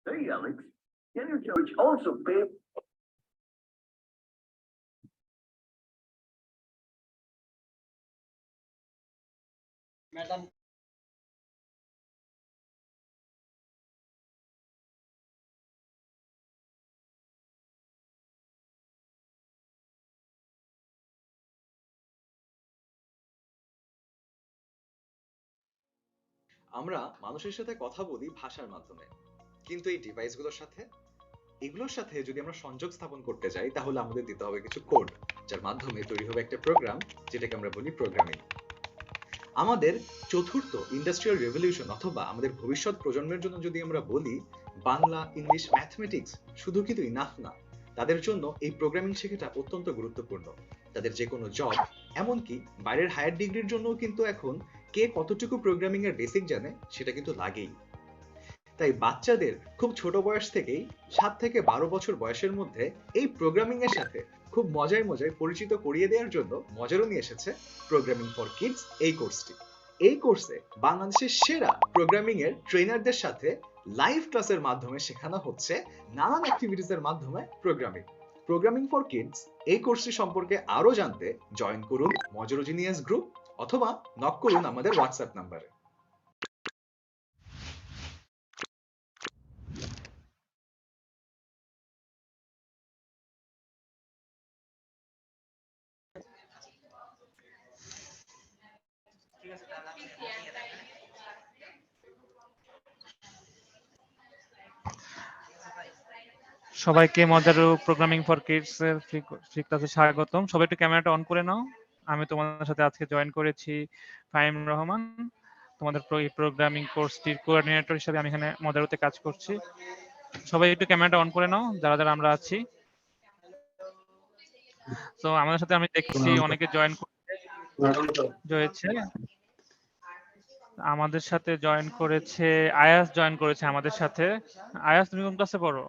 Hey, Alex, can you tell which also pay? Madam. আমরা মানুষের সাথে কথা বলি ভাষার মাধ্যমে, কিন্তু এই ডিভাইসগুলোর সাথে এগুলোর সাথে যদি আমরা সংযোগ স্থাপন করতে চাই তাহলে আমাদের দিতে হবে কিছু কোড, যার মাধ্যমে তৈরি হবে একটা প্রোগ্রাম, যেটাকে আমরা বলি প্রোগ্রামিং। আমাদের চতুর্থ ইন্ডাস্ট্রিয়াল রেভলিউশন অথবা আমাদের ভবিষ্যৎ প্রজন্মের জন্য যদি আমরা বলি, বাংলা, ইংলিশ, ম্যাথমেটিক্স শুধু কিন্তু ইনাফ না, তাদের জন্য এই প্রোগ্রামিং শেখাটা অত্যন্ত গুরুত্বপূর্ণ। তাদের যে কোনো জব, এমনকি বাইরের হায়ার ডিগ্রির জন্য কিন্তু এখন কে কতটুকু প্রোগ্রামিং এর বেসিক জানে সেটা কিন্তু লাগেই। তাই বাচ্চাদের খুব ছোট বয়স থেকেই 7 থেকে 12 বছর বয়সের মধ্যে এই প্রোগ্রামিং এর সাথে খুব মজায় মজায় পরিচিত করিয়ে দেওয়ার জন্য মজারও নিয়ে এসেছে প্রোগ্রামিং ফর কিডস এই কোর্সটি। এই কোর্সে বাংলাদেশের সেরা প্রোগ্রামিং এর ট্রেনারদের সাথে লাইভ ক্লাসের মাধ্যমে শেখানো হচ্ছে নানান অ্যাক্টিভিটিস এর মাধ্যমে প্রোগ্রামিং। প্রোগ্রামিং ফর কিডস এই কোর্সটি সম্পর্কে আরো জানতে জয়েন করুন মজরোজিনিয়াস গ্রুপ অথবা নক করুন আমাদের হোয়াটসঅ্যাপ নাম্বারে। সবাইকে মজারু প্রোগ্রামিং ফর কিডস এর ফ্রি ক্লাসে স্বাগতম। সবাই একটু ক্যামেরাটা অন করে নাও। আমি তোমাদের সাথে আজকে জয়েন করেছি ফাহিম রহমান, তোমাদের প্রোগ্রামিং কোর্সটির কোঅর্ডিনেটর হিসেবে আমি এখানে মজারুতে কাজ করছি। সবাই একটু ক্যামেরাটা অন করে নাও যারা যারা আমরা আছি। তো আমাদের সাথে আমি দেখছি অনেকে জয়েন হয়েছে। আমাদের সাথে জয়েন করেছে আয়াস, জয়েন করেছে আমাদের সাথে। আয়াস, তুমি কোন ক্লাসে পড়ো?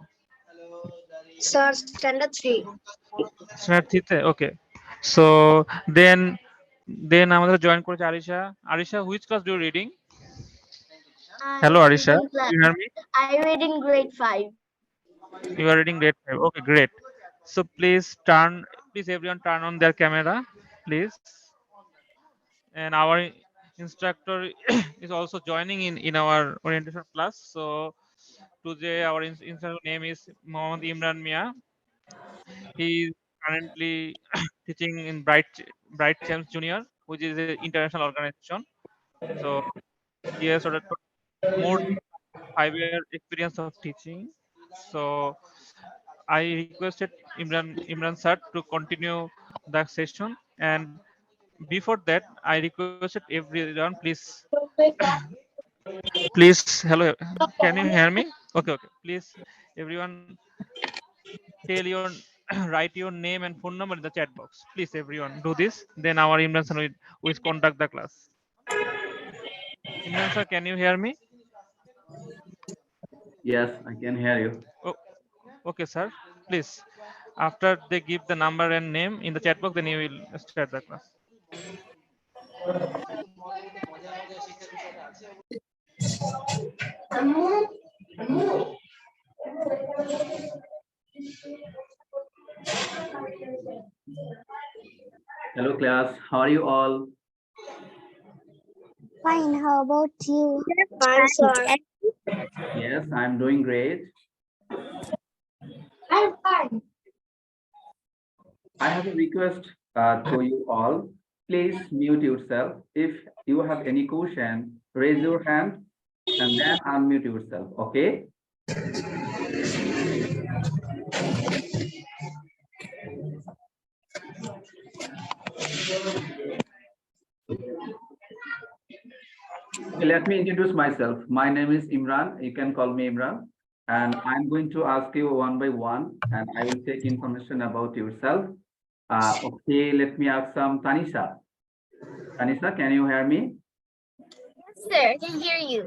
Sir, standard 3. Standard 3 তে? Okay. So then আমাদের জয়েন করেছে Arisha. Arisha, which class do you reading? Hello Arisha, you hear me? I'm reading grade 5. You are reading grade 5. Okay, great. So please everyone turn on their camera, please. And our instructor is also joining in our orientation class. So today our instructor name is Mohammad Imran Mia. He is currently teaching in Bright Champs Junior, which is an international organization. So he has sort of more 5-year experience of teaching. So I requested Imran sir to continue the session, and before that I requested everyone, please hello, can you hear me? Okay, please everyone tell your write your name and phone number in the chat box. Please everyone do this, then our Imran sir will conduct the class. Imran sir, can you hear me? Yes, I can hear you. Oh, okay sir, please after they give the number and name in the chat box, then you will start the class. Hello class, how are you all? Fine, how about you? Fine, sir. Yes, I'm doing great. I'm fine. I have a request to you all. Please mute yourself. If you have any question, raise your hand and then unmute yourself, okay? Let me introduce myself. My name is Imran. You can call me Imran. And I'm going to ask you one by one, and I will take information about yourself. Okay, let me ask some Tanisha. Tanisha, can you hear me? Yes, sir, I can hear you.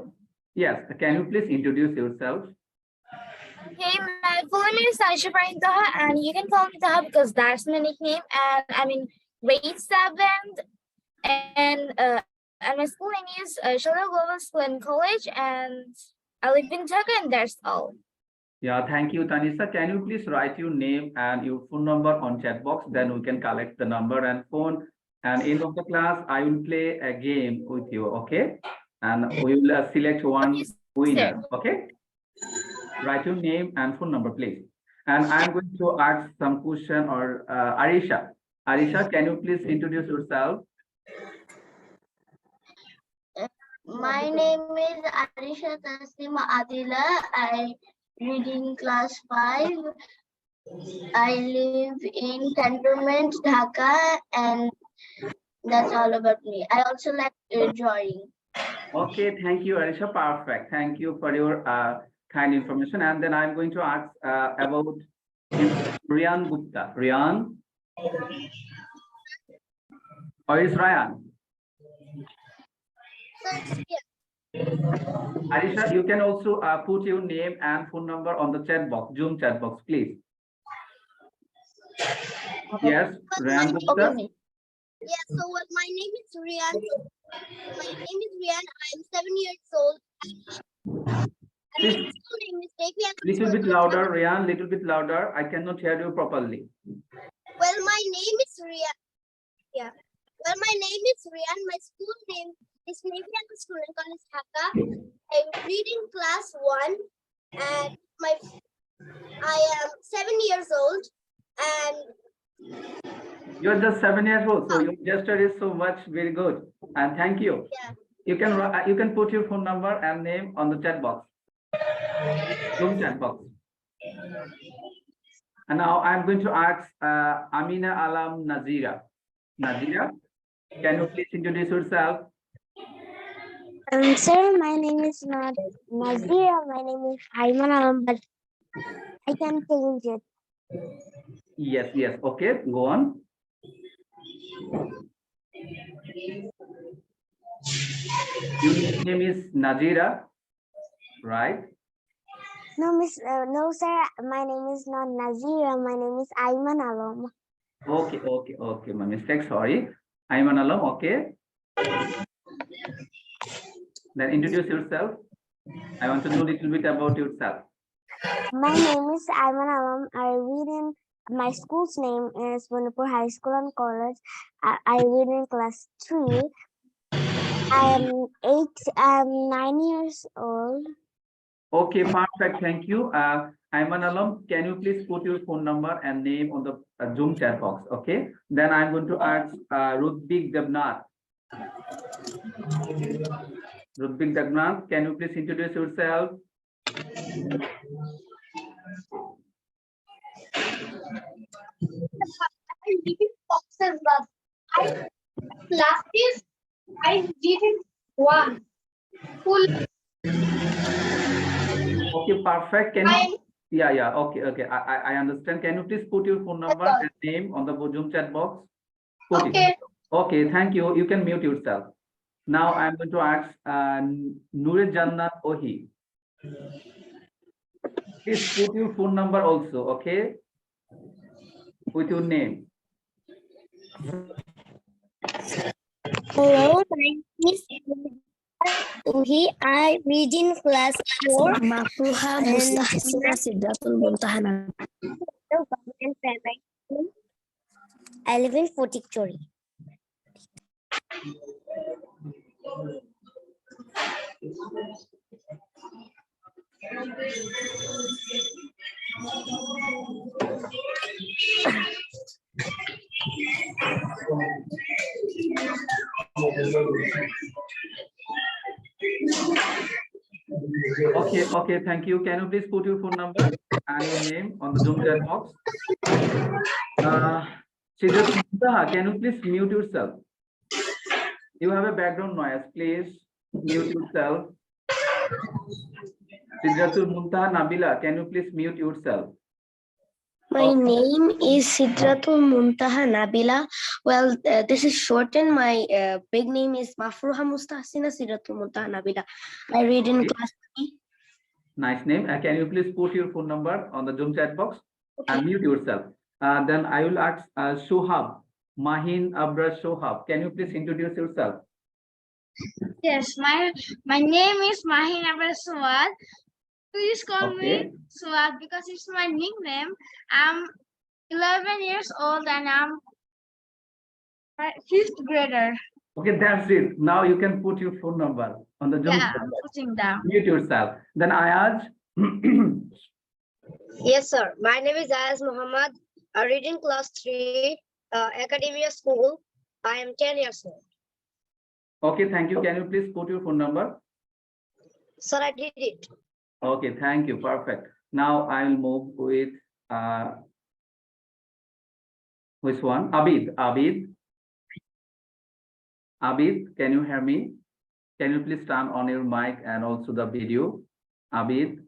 Yes, can you please introduce yourself? Hey, my full name is Tanisha Ibrahim Taha, and you can call me Taha because that's my nickname. And I'm in grade 7th, and my school name is Shalom Global School and College, and I live in Dhaka, and that's all. Yeah, thank you, Tanisha. Can you please write your name and your phone number on chat box? Then we can collect the number and phone. And end of the class, I will play a game with you, okay? And we will select one Yes, winner, okay? Write your name and phone number, please. And I'm going to ask some question or Arisha. Arisha, can you please introduce yourself? My name is Arisha Taslima Adila. I read in class 5. I live in Cantonment, Dhaka, and that's all about me. I also like drawing. Okay, thank you, Arisha. Perfect. Thank you for your kind information. And then I'm going to ask about Rian Gupta. Rian? Or is Ryan? Arisha, you can also put your name and phone number on the chat box, Zoom chat box, please. Yes, Rian Gupta. Okay. Yeah, so my name is Rian. My name is Rian. I'm 7 years old. And my Please, school name is Devi. little bit louder, Rian, little bit louder. I cannot hear you properly. Well, my name is Rian. Yeah. Well, my name is Rian. My school name is Devi School and College Dhaka. I read in class 1, and I am 7 years old, and You're just 7 years old, so your gesture is so much very good. And thank you. yeah. You can put your phone number and name on the chat box, Zoom chat box. And now I'm going to ask Amina Alam Nazira. Nazira, can you please introduce yourself? Sir, my name is not Nazira. My name is Ayman Alam, but I can change it. Yes, yes. Okay, go on. Your name is Nazira, right? No, sir. My name is not Nazira. My name is Ayman Alam. Okay, okay, okay. My mistake, sorry. Ayman Alam, okay. Then introduce yourself. I want to know a little bit about yourself. My name is Ayman Alam. I read in my school's name is Manipur High School and College. I read in class 3. I am 9 years old. Okay, perfect. Thank you. Ayman Alam, can you please put your phone number and name on the Zoom chat box? Okay. Then I'm going to ask Rudbik Devnath. Rudbik Devnath, can you please introduce yourself? I didn't boxes, but last is I didn't one full. Okay, perfect. Can you? Yeah. Okay, okay. I understand. Can you please put your phone number and name on the Zoom chat box? Put it. Okay. Okay, thank you. You can mute yourself. Now I'm going to ask Nure Jannat Ohi. Please put your phone number also, okay? With your name. Hello, my name is Uhi. I read in class 4. Mafruha Mustahsina Sidratul Muntaha. I live in Fotikchori. Okay, thank you. Can you please put your phone number and your name on the Zoom chat box? Sidratul Muntaha, can you please mute yourself? You have a background noise. Please mute yourself. Sidratul Muntaha Nabila, can you please mute yourself? My name is Sidratul Muntaha Nabila. Well, this is shortened. My big name is Mafruha Mustahsina Sidratul Muntaha Nabila. I read in class 3. Nice name. Can you please put your phone number on the Zoom chat box Okay. and mute yourself? Then I will ask Shuhab Mahin Abrar Shohab. Can you please introduce yourself? Yes, my name is Mahin Abrar Swad. Please call me Okay. Swad because it's my nickname. I'm 11 years old and I'm a fifth grader. Okay, that's it. Now you can put your phone number on the Zoom Yeah, chat I'm box. putting down. Mute yourself. Then Ayaz. Yes, sir. My name is Ayaz Muhammad. I read in class 3, Academia School. I am 10 years old. Okay, thank you. Can you please put your phone number? Sir, I did it. Okay, thank you. Perfect. Now I will move with which one? Abid. Abid, can you hear me? Can you please turn on your mic and also the video? Abid.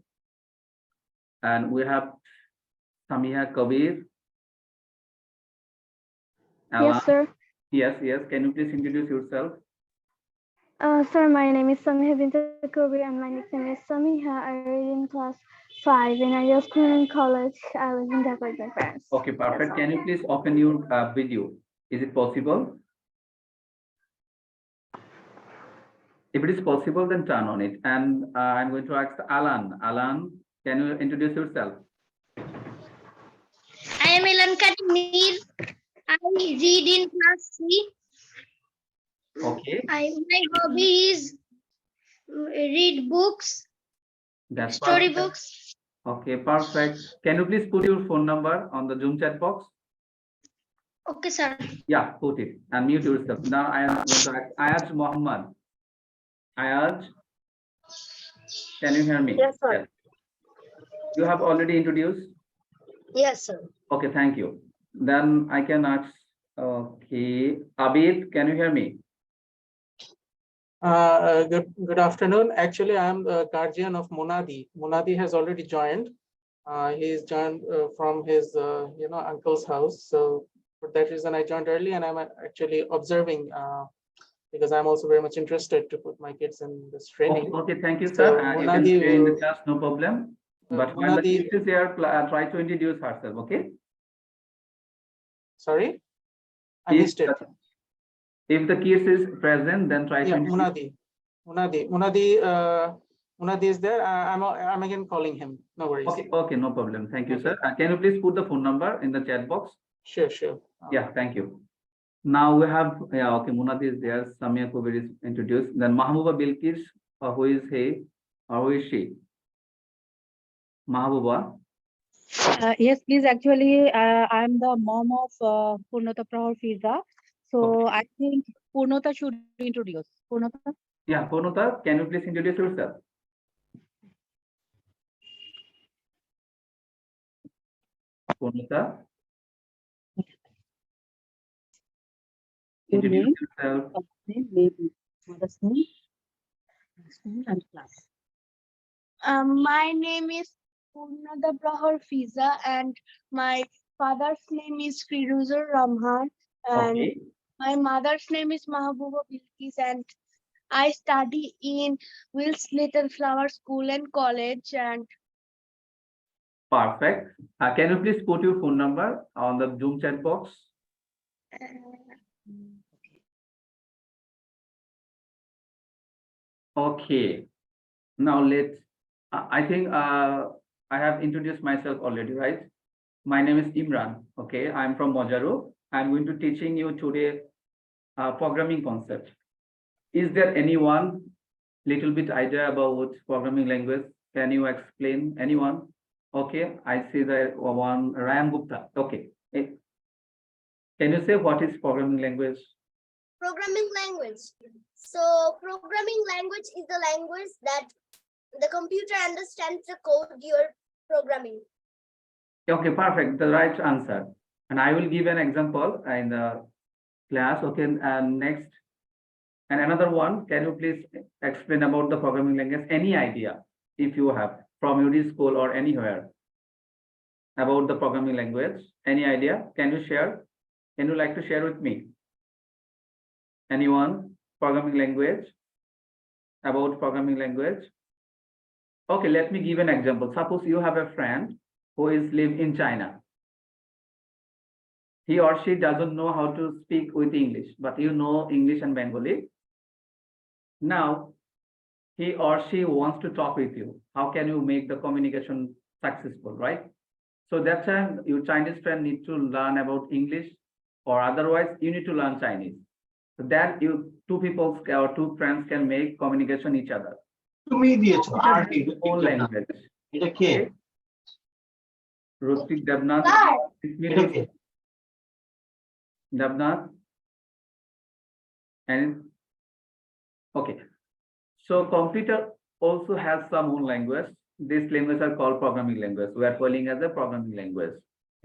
And we have Samiha Kabir. Alan. Yes, sir. Yes. Can you please introduce yourself? Sir, my name is Samiha bint Kabir and my nickname is Samiha. I read in class 5 in Ideal School and College. I live in Dhaka with my parents. Okay, perfect. Can you please open your video? Is it possible? If it is possible, then turn on it. And I'm going to ask Alan. Alan, can you introduce yourself? I am Ilan Katimir. I read in class 3. Okay, My hobby is read books, that's story perfect. books. Okay, perfect. Can you please put your phone number on the Zoom chat box? Okay, sir. Yeah, put it and mute yourself. Now I am going to ask Ayaz Muhammad. Ayaz, can you hear me? Yes, sir. You have already introduced? Yes, sir. Okay, thank you. Then I can ask, okay, Abid, can you hear me? Good afternoon. Actually, I am the guardian of Munadi. Munadi has already joined. He's joined from his uncle's house. So for that reason, I joined early, and I'm actually observing because I'm also very much interested to put my kids in this training. Okay, thank you, So sir. You can Munadi stay in the will- class, no problem. But when the Munadi- kids is there, try to introduce herself, okay? Sorry, I If missed it. If the kids is present, then try to Yeah, introduce. Munadi is there. I'm again calling him. No worries. Okay, no problem. Thank you, Okay. sir. Can you please put the phone number in the chat box? Sure. Yeah, thank you. Now we have, yeah, okay, Munadi is there, Samia Kubir is introduced. Then Mahbuba Bilkis, who is he or who is she? Mahbuba. Yes, please. Actually, I'm the mom of Purnata Prahar Fiza. So I think Purnata should introduce. Purnata? Yeah, Purnata, can you please introduce yourself? Purnata, Your introduce name, yourself. first name, maybe mother's name, last name, and class. My name is Purnada Prahar Fiza and my father's name is Firuzur Rahman and Okay, my mother's name is Mahbuba Bilkis and I study in Will's Little Flower School and College and perfect. Can you please put your phone number on the Zoom chat box? Okay. Now I think I have introduced myself already, right? My name is Imran. Okay, I'm from Mojaro. I'm going to teaching you today programming concept. Is there anyone little bit idea about programming language? Can you explain? Anyone? Okay, I see the one Ryan Gupta. Okay, can you say what is programming language? programming language. So programming language is the language that the computer understands the code you're programming. Okay, perfect. The right answer. And I will give an example in the class. Okay, and next. And another one, can you please explain about the programming language? Any idea, if you have, from your school or anywhere, about the programming language? Any idea? Can you share? Can you like to share with me? Anyone? Programming language? About programming language? Okay, let me give an example. Suppose you have a friend who is live in China. he or she doesn't know how to speak with English, but you know English and Bengali. Now, he or she wants to talk with you. How can you make the communication successful, right? So that time your Chinese friend need to learn about English, or otherwise you need to learn Chinese. So that you two people or two friends can make communication each other. তুমি দিয়েছো আর Own language. এটা কে Okay. Rutik Devnath. এটা কে Devnath. And okay. So computer also has some own language. These languages are called programming language. We are calling as a programming language.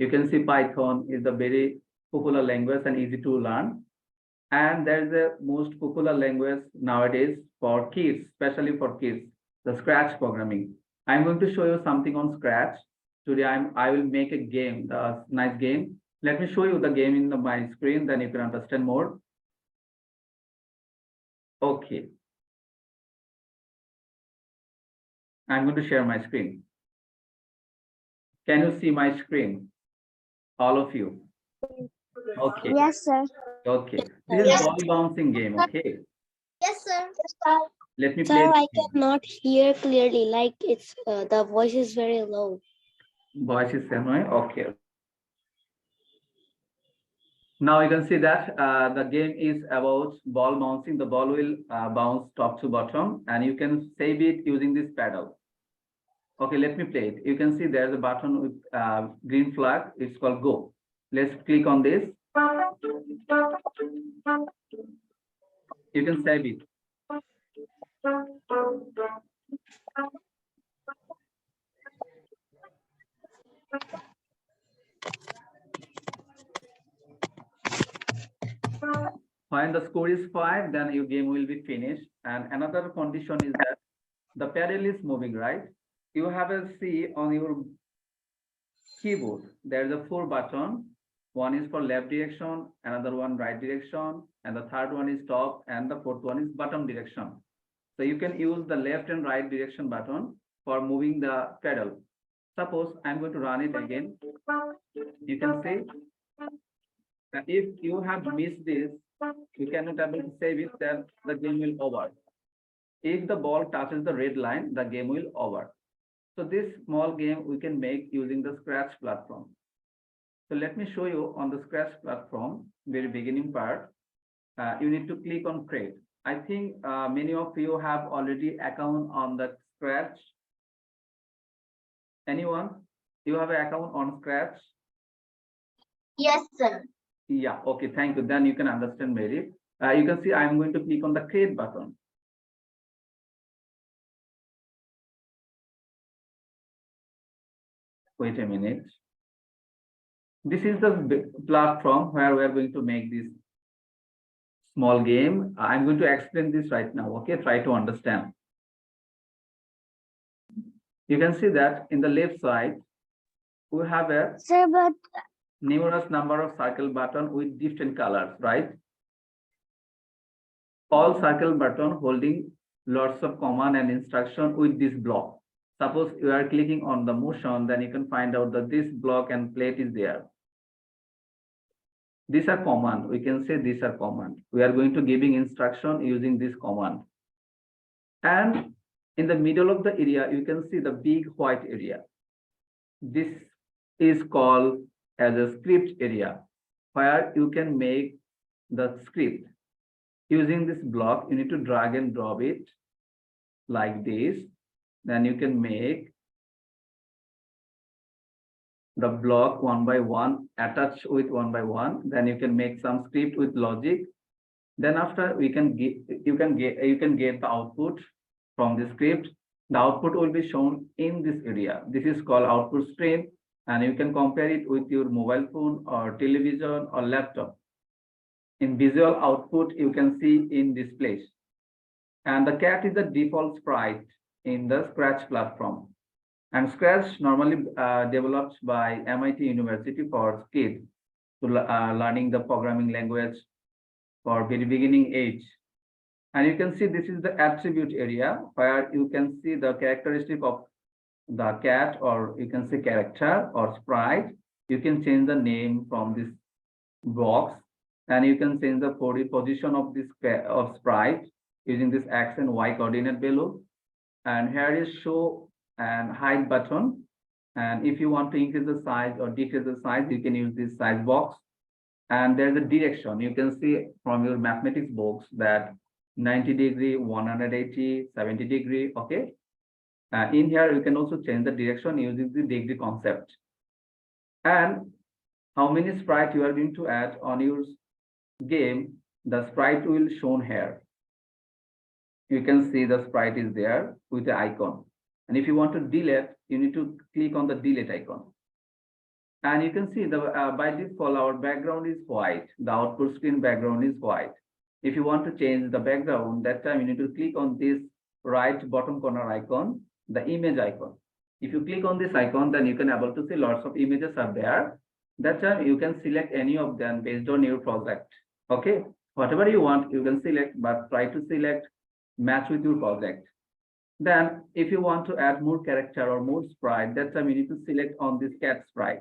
You can see Python is a very popular language and easy to learn. And there is a most popular language nowadays for kids, especially for kids, the Scratch programming. I'm going to show you something on Scratch. Today I will make a game, the nice game. Let me show you the game in my screen, then you can understand more. Okay. I'm going to share my screen. Can you see my screen? All of you. Okay. Yes, sir. Okay. This is ball bouncing game. Okay. Yes, sir. Let me play. Sir, the I game. cannot hear clearly. Like it's the voice is very low. Voice is same way. Okay. Now you can see that the game is about ball bouncing. The ball will bounce top to bottom, and you can save it using this paddle. Okay, let me play it. You can see there's a button with green flag. It's called Go. Let's click on this. You can save it. When the score is 5, then your game will be finished. And another condition is that the paddle is moving, right? You have a see on your keyboard. There's a 4 button. One is for left direction, another one right direction, and the third one is top, and the fourth one is bottom direction. So you can use the left and right direction button for moving the pedal. Suppose I'm going to run it again. You can see that if you have missed this, you cannot able to save it, then the game will over. If the ball touches the red line, the game will over. So this small game we can make using the Scratch platform. So let me show you on the Scratch platform, very beginning part. You need to click on create. I think many of you have already account on the Scratch. Anyone? You have an account on Scratch? Yes, sir. Yeah, okay, thank you. Then you can understand Mary. You can see I'm going to click on the create button. Wait a minute. This is the platform where we are going to make this small game. I'm going to explain this right now. Okay, try to understand. You can see that in the left side, we have a Sir, but numerous number of circle button with different colors, right? All circle button holding lots of command and instruction with this block. Suppose you are clicking on the motion, then you can find out that this block and plate is there. These are command. We can say these are command. We are going to giving instruction using this command. And in the middle of the area, you can see the big white area. This is called as a script area, where you can make the script. Using this block, you need to drag and drop it like this. Then you can make the block one by one, attach with one by one. Then you can make some script with logic. Then after we can get you can get the output from the script. The output will be shown in this area. This is called output screen, and you can compare it with your mobile phone or television or laptop. In visual output, you can see in this place. And the cat is the default sprite in the Scratch platform. And Scratch normally developed by MIT University for kids to learning the programming language for very beginning age. And you can see this is the attribute area where you can see the characteristic of the cat, or you can say character or sprite. You can change the name from this box, and you can change the position of this of sprite using this X and Y coordinate below. And here is show and hide button. And if you want to increase the size or decrease the size, you can use this size box. And there's a direction. You can see from your mathematics box that 90 degree, 180, 70 degree, okay? In here, you can also change the direction using the degree concept. And how many sprite you are going to add on your game, the sprite will shown here. You can see the sprite is there with the icon. And if you want to delete, you need to click on the delete icon. And you can see the by default, our background is white. The output screen background is white. If you want to change the background, that time you need to click on this right bottom corner icon, the image icon. If you click on this icon, then you can able to see lots of images are there. That time you can select any of them based on your project. Okay, whatever you want, you can select, but try to select match with your project. Then if you want to add more character or more sprite, that time you need to select on this cat sprite.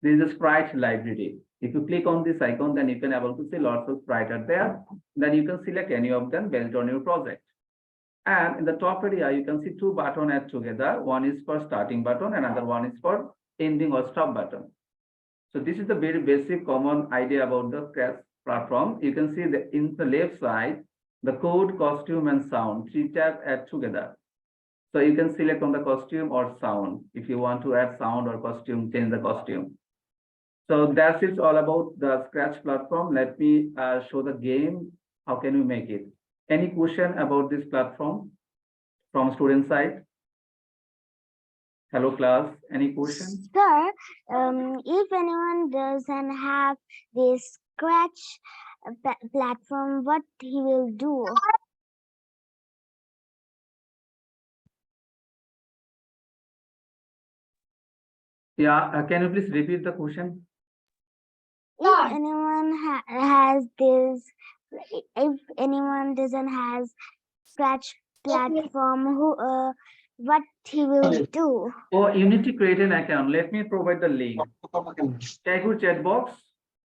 This is a sprite library. If you click on this icon, then you can able to see lots of sprite are there. Then you can select any of them based on your project. And in the top area, you can see two buttons add together. One is for starting button, another one is for ending or stop button. So this is the very basic common idea about the Scratch platform. You can see that in the left side, the code, costume, and sound, three tabs add together. So you can select on the costume or sound. If you want to add sound or costume, change the costume. So that's it all about the Scratch platform. Let me show the game. How can we make it? Any question about this platform from student side? Hello class, any questions? Sir, if anyone doesn't have this Scratch platform, what he will do? Yeah, can you please repeat the question? If anyone has this, if anyone doesn't have Scratch platform, who what he will do? Oh, you need to create an account. Let me provide the link. Check your chat box.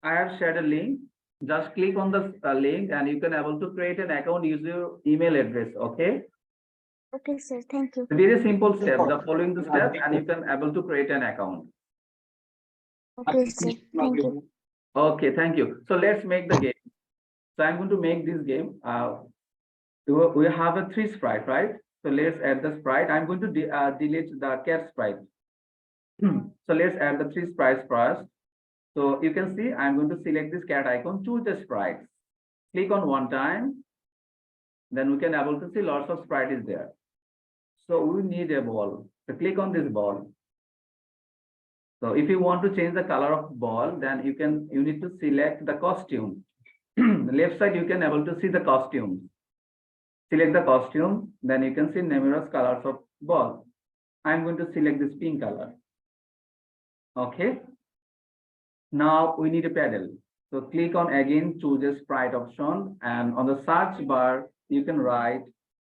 I have shared a link. Just click on the link and you can able to create an account, use your email address. Okay. Okay, sir. Thank you. Very simple step. The following the step and you can able to create an account. Okay, sir. Thank you. Okay, thank you. So let's make the game. So I'm going to make this game. We have a 3 sprite, right? So let's add the sprite. I'm going to delete the cat sprite. So let's add the 3 sprites first. So you can see I'm going to select this cat icon, choose the sprites. Click on one time. Then we can able to see lots of sprite is there. So we need a ball. So click on this ball. So if you want to change the color of ball, then you need to select the costume. The left side you can able to see the costume. Select the costume, then you can see numerous colors of ball. I'm going to select this pink color. Okay. Now we need a pedal. So click on again, choose a sprite option, and on the search bar you can write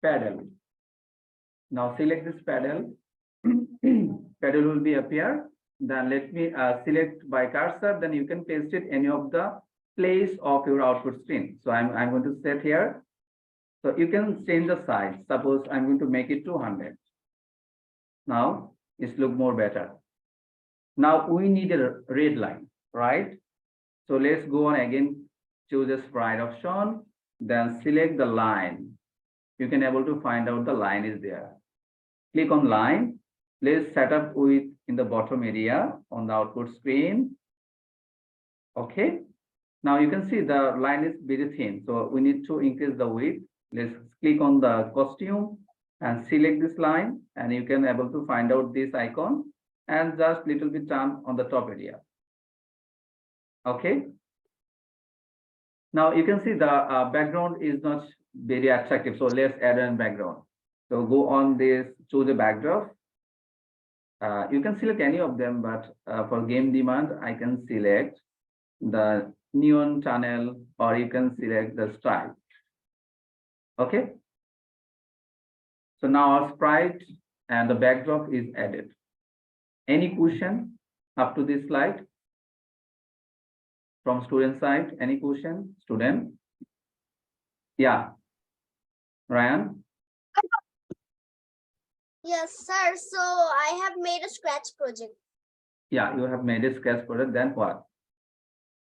pedal. Now select this pedal. Pedal will be appear. Then let me select by cursor. Then you can paste it any of the place of your output screen. So I'm going to set here. So you can change the size. Suppose I'm going to make it 200. Now it's look more better. Now we need a red line, right? So let's go on again, choose a sprite option, then select the line. You can able to find out the line is there. Click on line. Let's set up with in the bottom area on the output screen. Okay. Now you can see the line is very thin. So we need to increase the width. Let's click on the costume and select this line, and you can able to find out this icon and just little bit turn on the top area. Okay. Now you can see the background is not very attractive. So let's add a background. So go on this, choose a backdrop. You can select any of them, but for game demand, I can select the neon tunnel, or you can select the stripe. Okay. So now our sprite and the backdrop is added. Any question up to this slide? From student side, any question? Student? Yeah. Ryan? Yes, sir. So I have made a scratch project. Yeah, you have made a sketch project, then what?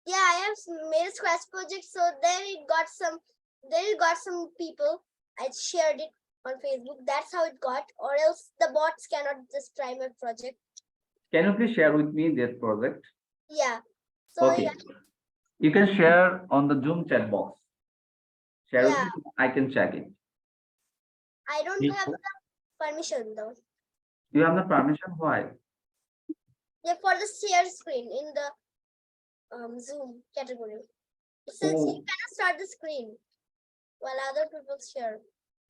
Yeah, I have made a scratch project. So then it got some people. I shared it on Facebook. That's how it got. Or else the bots cannot just try my project. Can you please share with me this project? Yeah. So Okay. yeah, You can share on the Zoom chat box. Share with yeah. me, I can check it. I don't You- have the permission though. You have the permission? Why? Yeah, for the share screen in the Zoom category. It says you Oh. cannot start the screen while other people share.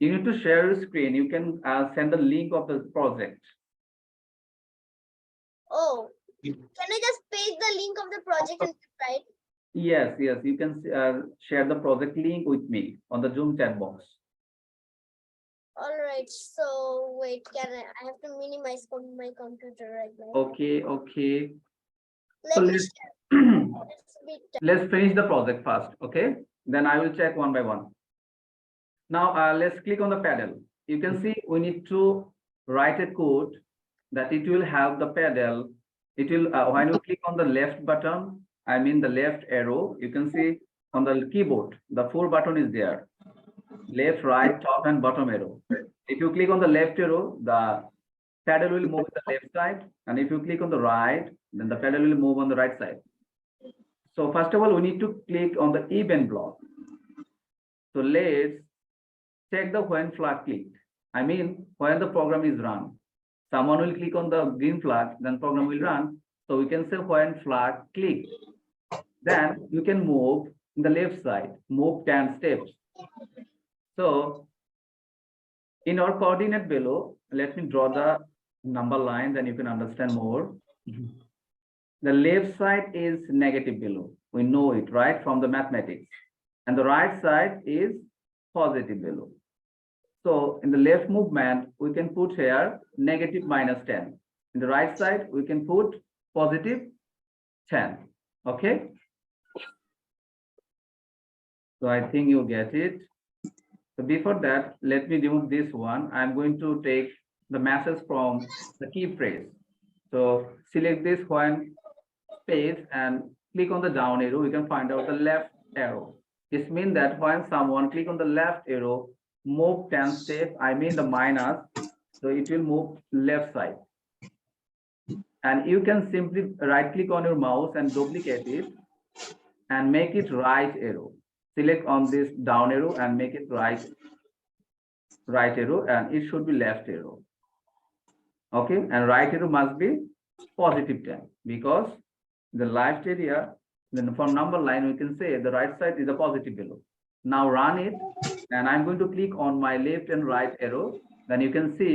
You need to share your screen. You can send the link of the project. Oh, can I just paste the link of the project and right? Yes, yes. You can share the project link with me on the Zoom chat box. All right. So wait, I have to minimize my computer right now. Okay, okay. Let So me let's share. let's finish the project first. Okay, then I will check one by one. Now let's click on the pedal. You can see we need to write a code that it will have the pedal. It will when you click on the left button, I mean the left arrow, you can see on the keyboard the 4 button is there. Left, right, top and bottom arrow. If you click on the left arrow, the pedal will move on the left side, and if you click on the right, then the pedal will move on the right side. So first of all, we need to click on the event block. So let's check the when flag clicked. I mean, when the program is run. Someone will click on the green flag, then program will run. So we can say when flag clicked. Then you can move in the left side, move 10 steps. So in our coordinate below, let me draw the number line, then you can understand more. The left side is negative below. We know it, right, from the mathematics. And the right side is positive below. So in the left movement, we can put here negative -10. In the right side, we can put positive 10. Okay. So I think you get it. So before that, let me remove this one. I'm going to take the message from the key phrase. So select this one space and click on the down arrow. We can find out the left arrow. This means that when someone click on the left arrow, move 10 steps, I mean the minus, so it will move left side. And you can simply right click on your mouse and duplicate it and make it right arrow. Select on this down arrow and make it right arrow, and it should be left arrow. Okay, and right arrow must be positive 10 because the left area, then from number line we can say the right side is a positive below. Now run it, and I'm going to click on my left and right arrow. Then you can see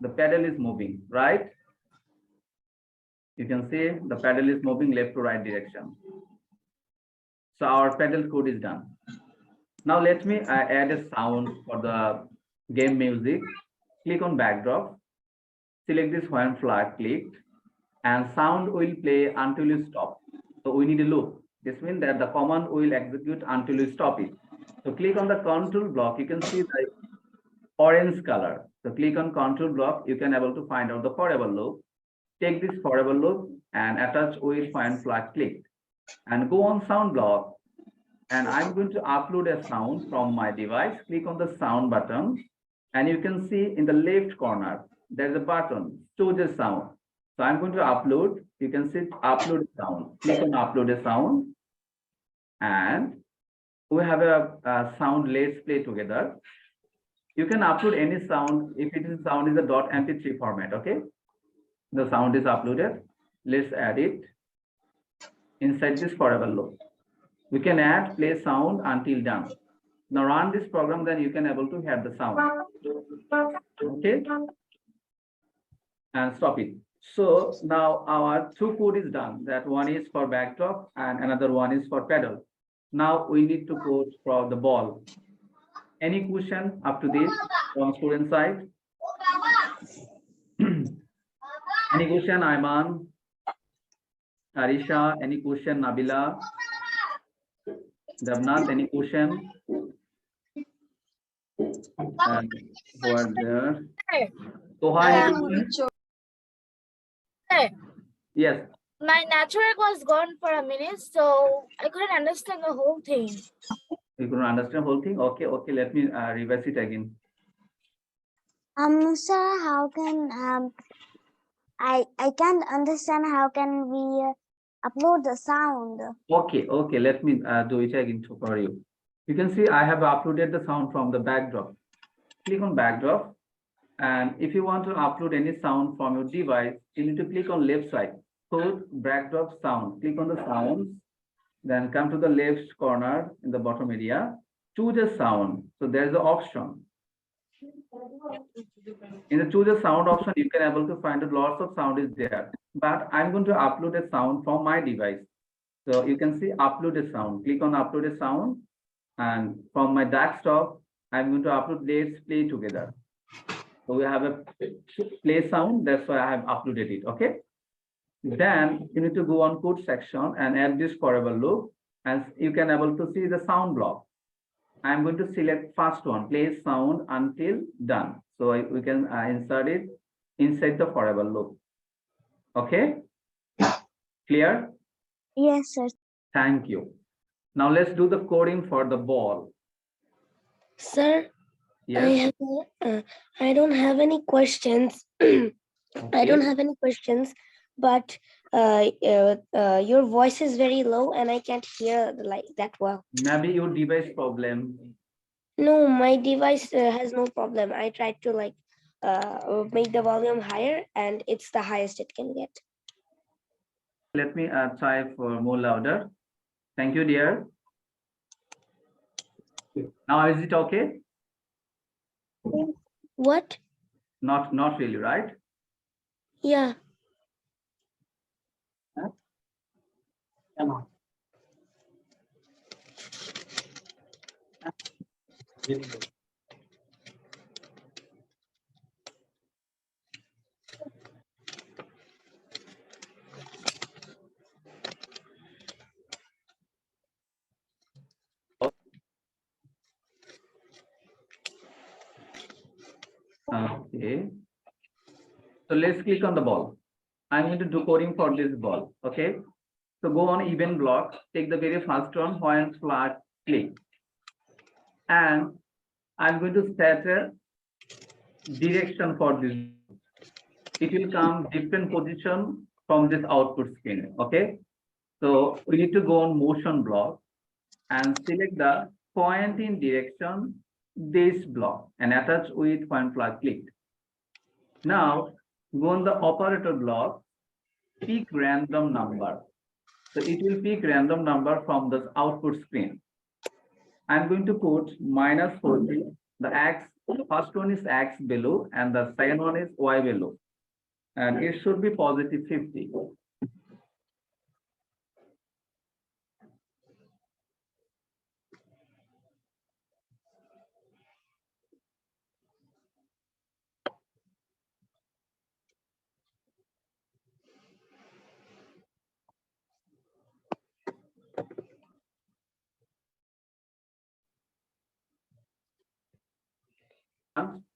the pedal is moving, right? You can see the pedal is moving left to right direction. So our pedal code is done. Now let me add a sound for the game music. Click on backdrop, select this when flag clicked, and sound will play until you stop. So we need a loop. This means that the command will execute until you stop it. So click on the control block. You can see the orange color. So click on control block. You can able to find out the forever loop. Take this forever loop and attach with when flag clicked, and go on sound block. And I'm going to upload a sound from my device. Click on the sound button, and you can see in the left corner there's a button, choose a sound. So I'm going to upload. You can see upload sound. Click on upload a sound, and we have a sound. Let's play together. You can upload any sound if it is sound is a .mp3 format. Okay, the sound is uploaded. Let's add it inside this forever loop. We can add play sound until done. Now run this program, then you can able to hear the sound. Okay, and stop it. So now our two code is done. That one is for backdrop and another one is for pedal. Now we need to code for the ball. Any question up to this from student side? Any question, Ayman, Arisha? Any question, Nabila? Devnath, any question? Who are there? Toha, any question? Sir, Yes. my network was gone for a minute, so I couldn't understand the whole thing. You couldn't understand whole thing? Okay, okay. Let me revise it again. Sir, how can I can't understand how can we upload the sound? Okay, okay. Let me do it again for you. You can see I have uploaded the sound from the backdrop. Click on backdrop. And if you want to upload any sound from your device, you need to click on left side. So backdrop sound. Click on the sounds. Then come to the left corner in the bottom area. Choose a sound. So there's the option. In the choose a sound option, you can able to find that lots of sound is there. But I'm going to upload a sound from my device. So you can see upload a sound. Click on upload a sound. And from my desktop, I'm going to upload Let's Play Together. So we have a play sound. That's why I have uploaded it. Okay. Then you need to go on code section and add this forever loop. And you can able to see the sound block. I'm going to select first one, play sound until done. So we can insert it inside the forever loop. Okay. Clear? Yes, sir. Thank you. Now let's do the coding for the ball. Sir, Yes. I don't have any questions. I don't have any questions, but your voice is very low and I can't hear like that well. Maybe your device problem. No, my device has no problem. I tried to like make the volume higher and it's the highest it can get. Let me try for more louder. Thank you, dear. Now is it okay? What? Not really, right? Yeah. Come on. Okay. So let's click on the ball. I'm going to do coding for this ball. Okay. So go on event block, take the very first one, point flat, click. And I'm going to set a direction for this. It will come different position from this output screen. Okay. So we need to go on motion block and select the point in direction this block and attach with point flag clicked. Now go on the operator block, pick random number. So it will pick random number from the output screen. I'm going to put -40. The X, first one is X below and the second one is Y below. And it should be positive 50.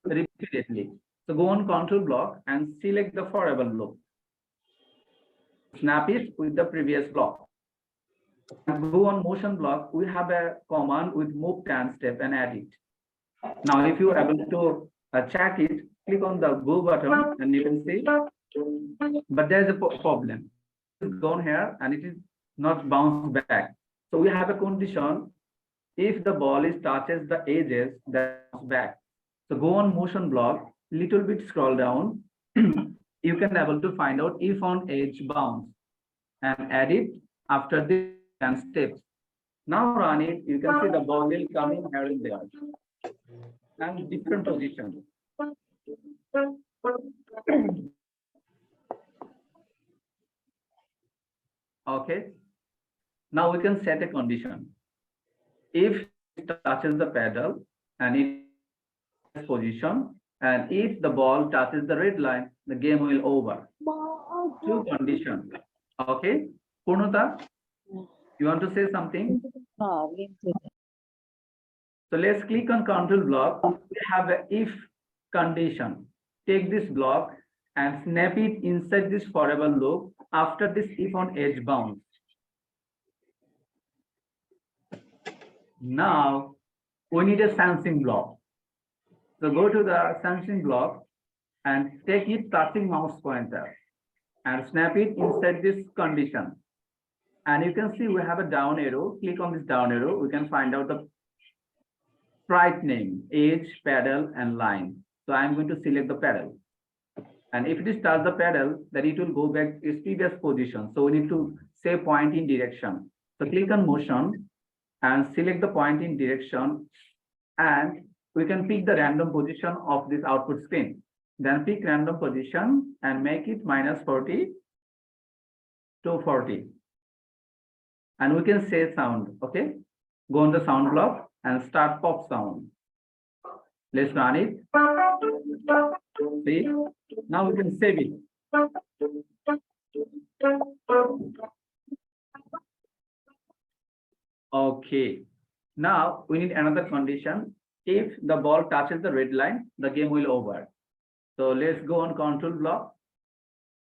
Repeatedly. So go on control block and select the forever loop. Snap it with the previous block. And go on motion block. We have a command with move 10 step and add it. Now, if you are able to check it, click on the go button and you can see. But there's a problem. It's gone here and it is not bounced back. So we have a condition. If the ball is touches the edges, that's back. So go on motion block, little bit scroll down. You can able to find out if on edge bounce and add it after the 10 steps. Now run it, you can see the ball will come in here and there. And different positions. Okay. Now we can set a condition. If it touches the pedal and it position, and if the ball touches the red line, the game will over. Two conditions. Okay. Purnata, you want to say something? No, So let's click on control block. We have a if condition. Take this block and snap it inside this forever loop after this if on edge bounds. Now we need a sensing block. So go to the sensing block and take it touching mouse pointer and snap it inside this condition. And you can see we have a down arrow. Click on this down arrow. We can find out the sprite name, edge, pedal, and line. So I'm going to select the pedal. And if it is touch the pedal, then it will go back to its previous position. So we need to say point in direction. So click on motion and select the point in direction. And we can pick the random position of this output screen. Then pick random position and make it -40 to 40. And we can say sound, okay? Go on the sound block and start pop sound. Let's run it. See, now we can save it. Okay, now we need another condition. If the ball touches the red line, the game will over. So let's go on control block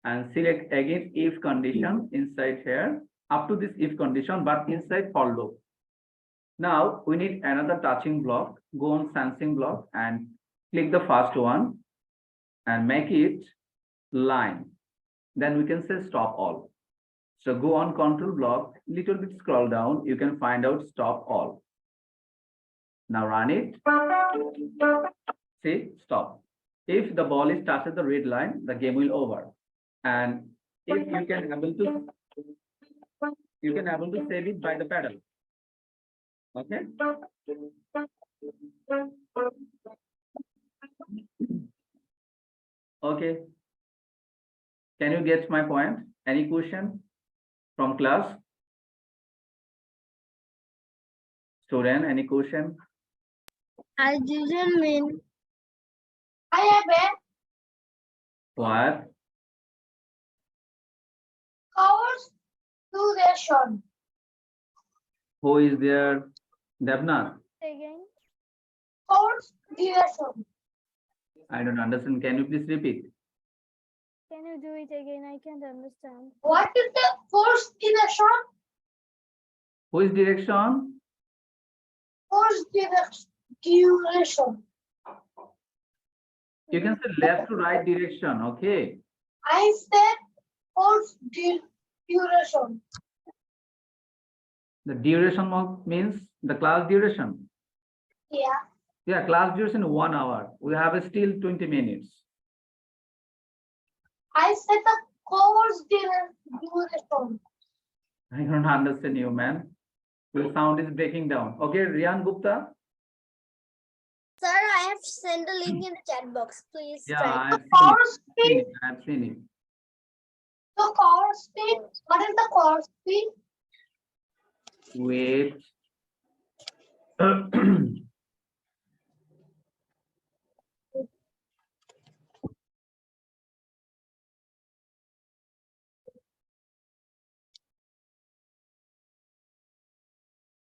and select again if condition inside here up to this if condition, but inside for loop. Now we need another touching block. Go on sensing block and click the first one and make it line. Then we can say stop all. So go on control block, little bit scroll down, you can find out stop all. Now run it. See, stop. If the ball is touches the red line, the game will over. And if you can able to save it by the pedal. Okay. Okay. Can you get my point? Any question from class? Student, any question? I didn't mean. I have a What? course duration. Who is there? Devnath? Again. Course duration. I don't understand. Can you please repeat? Can you do it again? I can't understand. What is the course duration? Who is direction? Course duration. You can say left to right direction. Okay. I said course duration. The duration means the class duration. Yeah. Yeah, class duration 1 hour. We have still 20 minutes. I said the course duration. I don't understand you, man. Your sound is breaking down. Okay, Riyan Gupta. Sir, I have sent a link in the chat box. Please Yeah, try. I've seen it. The course speed. What is the course speed? Wait.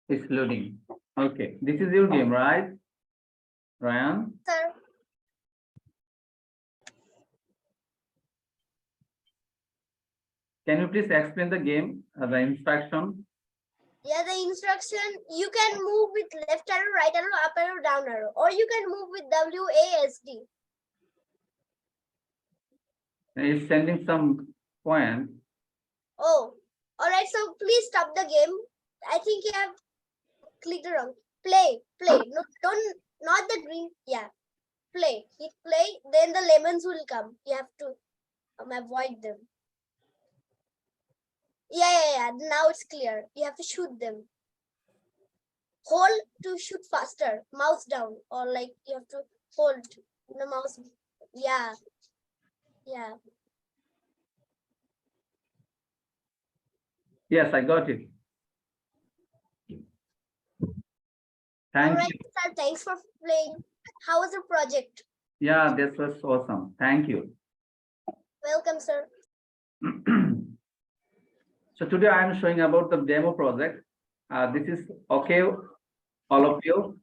It's loading. Okay, this is your game, right? Ryan? Sir, Can you please explain the game, the instruction? yeah, the instruction, you can move with left arrow, right arrow, up arrow, down arrow, or you can move with WASD. It's sending some point. Oh, all right. So please stop the game. I think you have clicked wrong. Play. No, don't, not the green. Yeah, play. Hit play. Then the lemons will come. You have to avoid them. Yeah. Now it's clear. You have to shoot them. Hold to shoot faster. Mouse down, or like you have to hold the mouse. Yeah. Yes, I got it. Thank Alright, you. sir. Thanks for playing. How was the project? Yeah, this was awesome. Thank you. Welcome, sir. So today I am showing about the demo project. This is okay, all of you?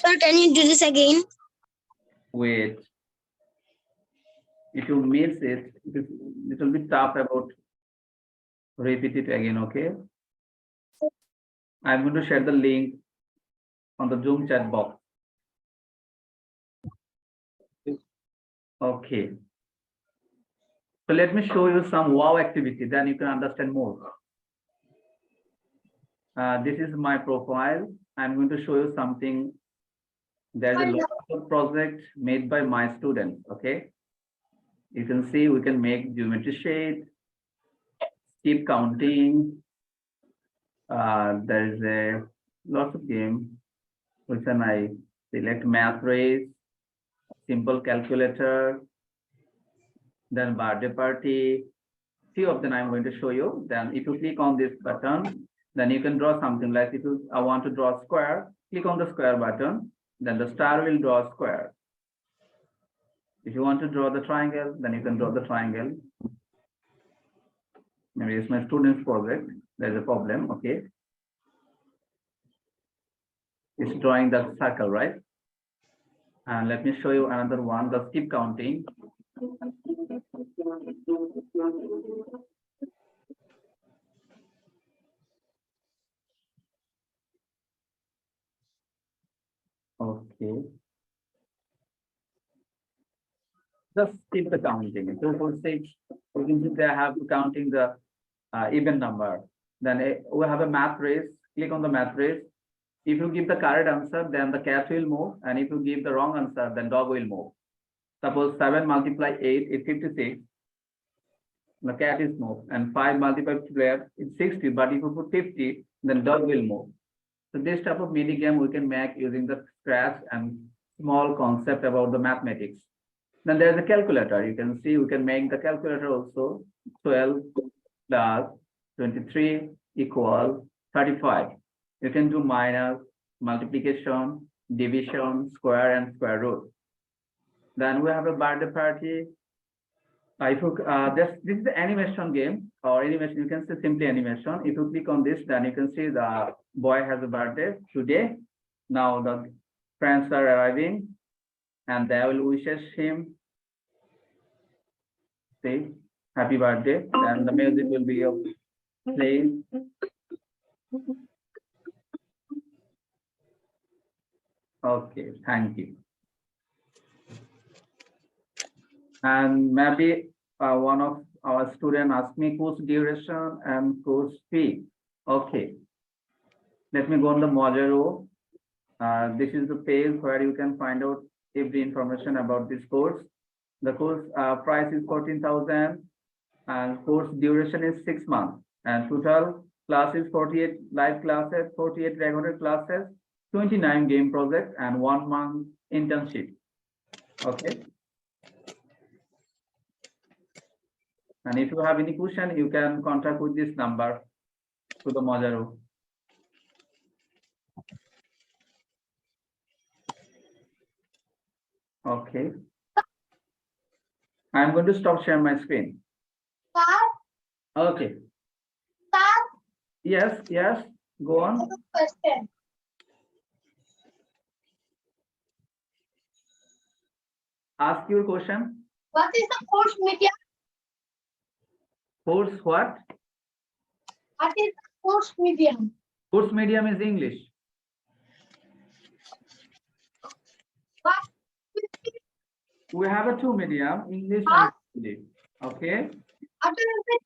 Sir, can you do this again? Wait. If you miss it, it will be tough about repeat it again, okay? I'm going to share the link on the Zoom chat box. Okay. So let me show you some wow activity, then you can understand more. This is my profile. I'm going to show you something. There's a lot of projects made by my students, okay? You can see we can make geometry shade, keep counting. There's a lots of game. Which one I select math race, simple calculator, then birthday party. Few of them I'm going to show you. Then if you click on this button, then you can draw something like if you I want to draw a square, click on the square button, then the star will draw a square. If you want to draw the triangle, then you can draw the triangle. Maybe it's my student's project. There's a problem, okay? It's drawing that circle, right? And let me show you another one, the skip counting. Okay. Just skip the counting. 2 4 6. You can see they have counting the even number. Then we have a math race. Click on the math race. If you give the correct answer, then the cat will move. And if you give the wrong answer, then dog will move. Suppose 7 multiply 8 is 56. The cat is moved. And 5 multiplied 12 is 60. But if you put 50, then dog will move. So this type of mini game we can make using the scratch and small concept about the mathematics. Then there's a calculator. You can see we can make the calculator also. 12 plus 23 equal 35. You can do minus, multiplication, division, square, and square root. Then we have a birthday party. This is the animation game or animation. You can see simply animation. If you click on this, then you can see the boy has a birthday today. Now the friends are arriving, and they will wishes him, say, happy birthday. And the music will be playing. Okay, thank you. And maybe one of our students asked me course duration and course fee. Okay, let me go on the Mojaro. This is the page where you can find out every information about this course. The course price is 14,000 and course duration is 6 months. And total classes 48 live classes, 48 recorded classes, 29 game projects, and 1 month internship. Okay. And if you have any question, you can contact with this number to the Mojaro. Okay. I'm going to stop sharing my screen. Okay. Yes, yes, go on. Question. Ask your question. What is the course medium? Course what? What is the course medium? Course medium is English. What? We have a 2 medium, English and Hindi. Okay. What is it?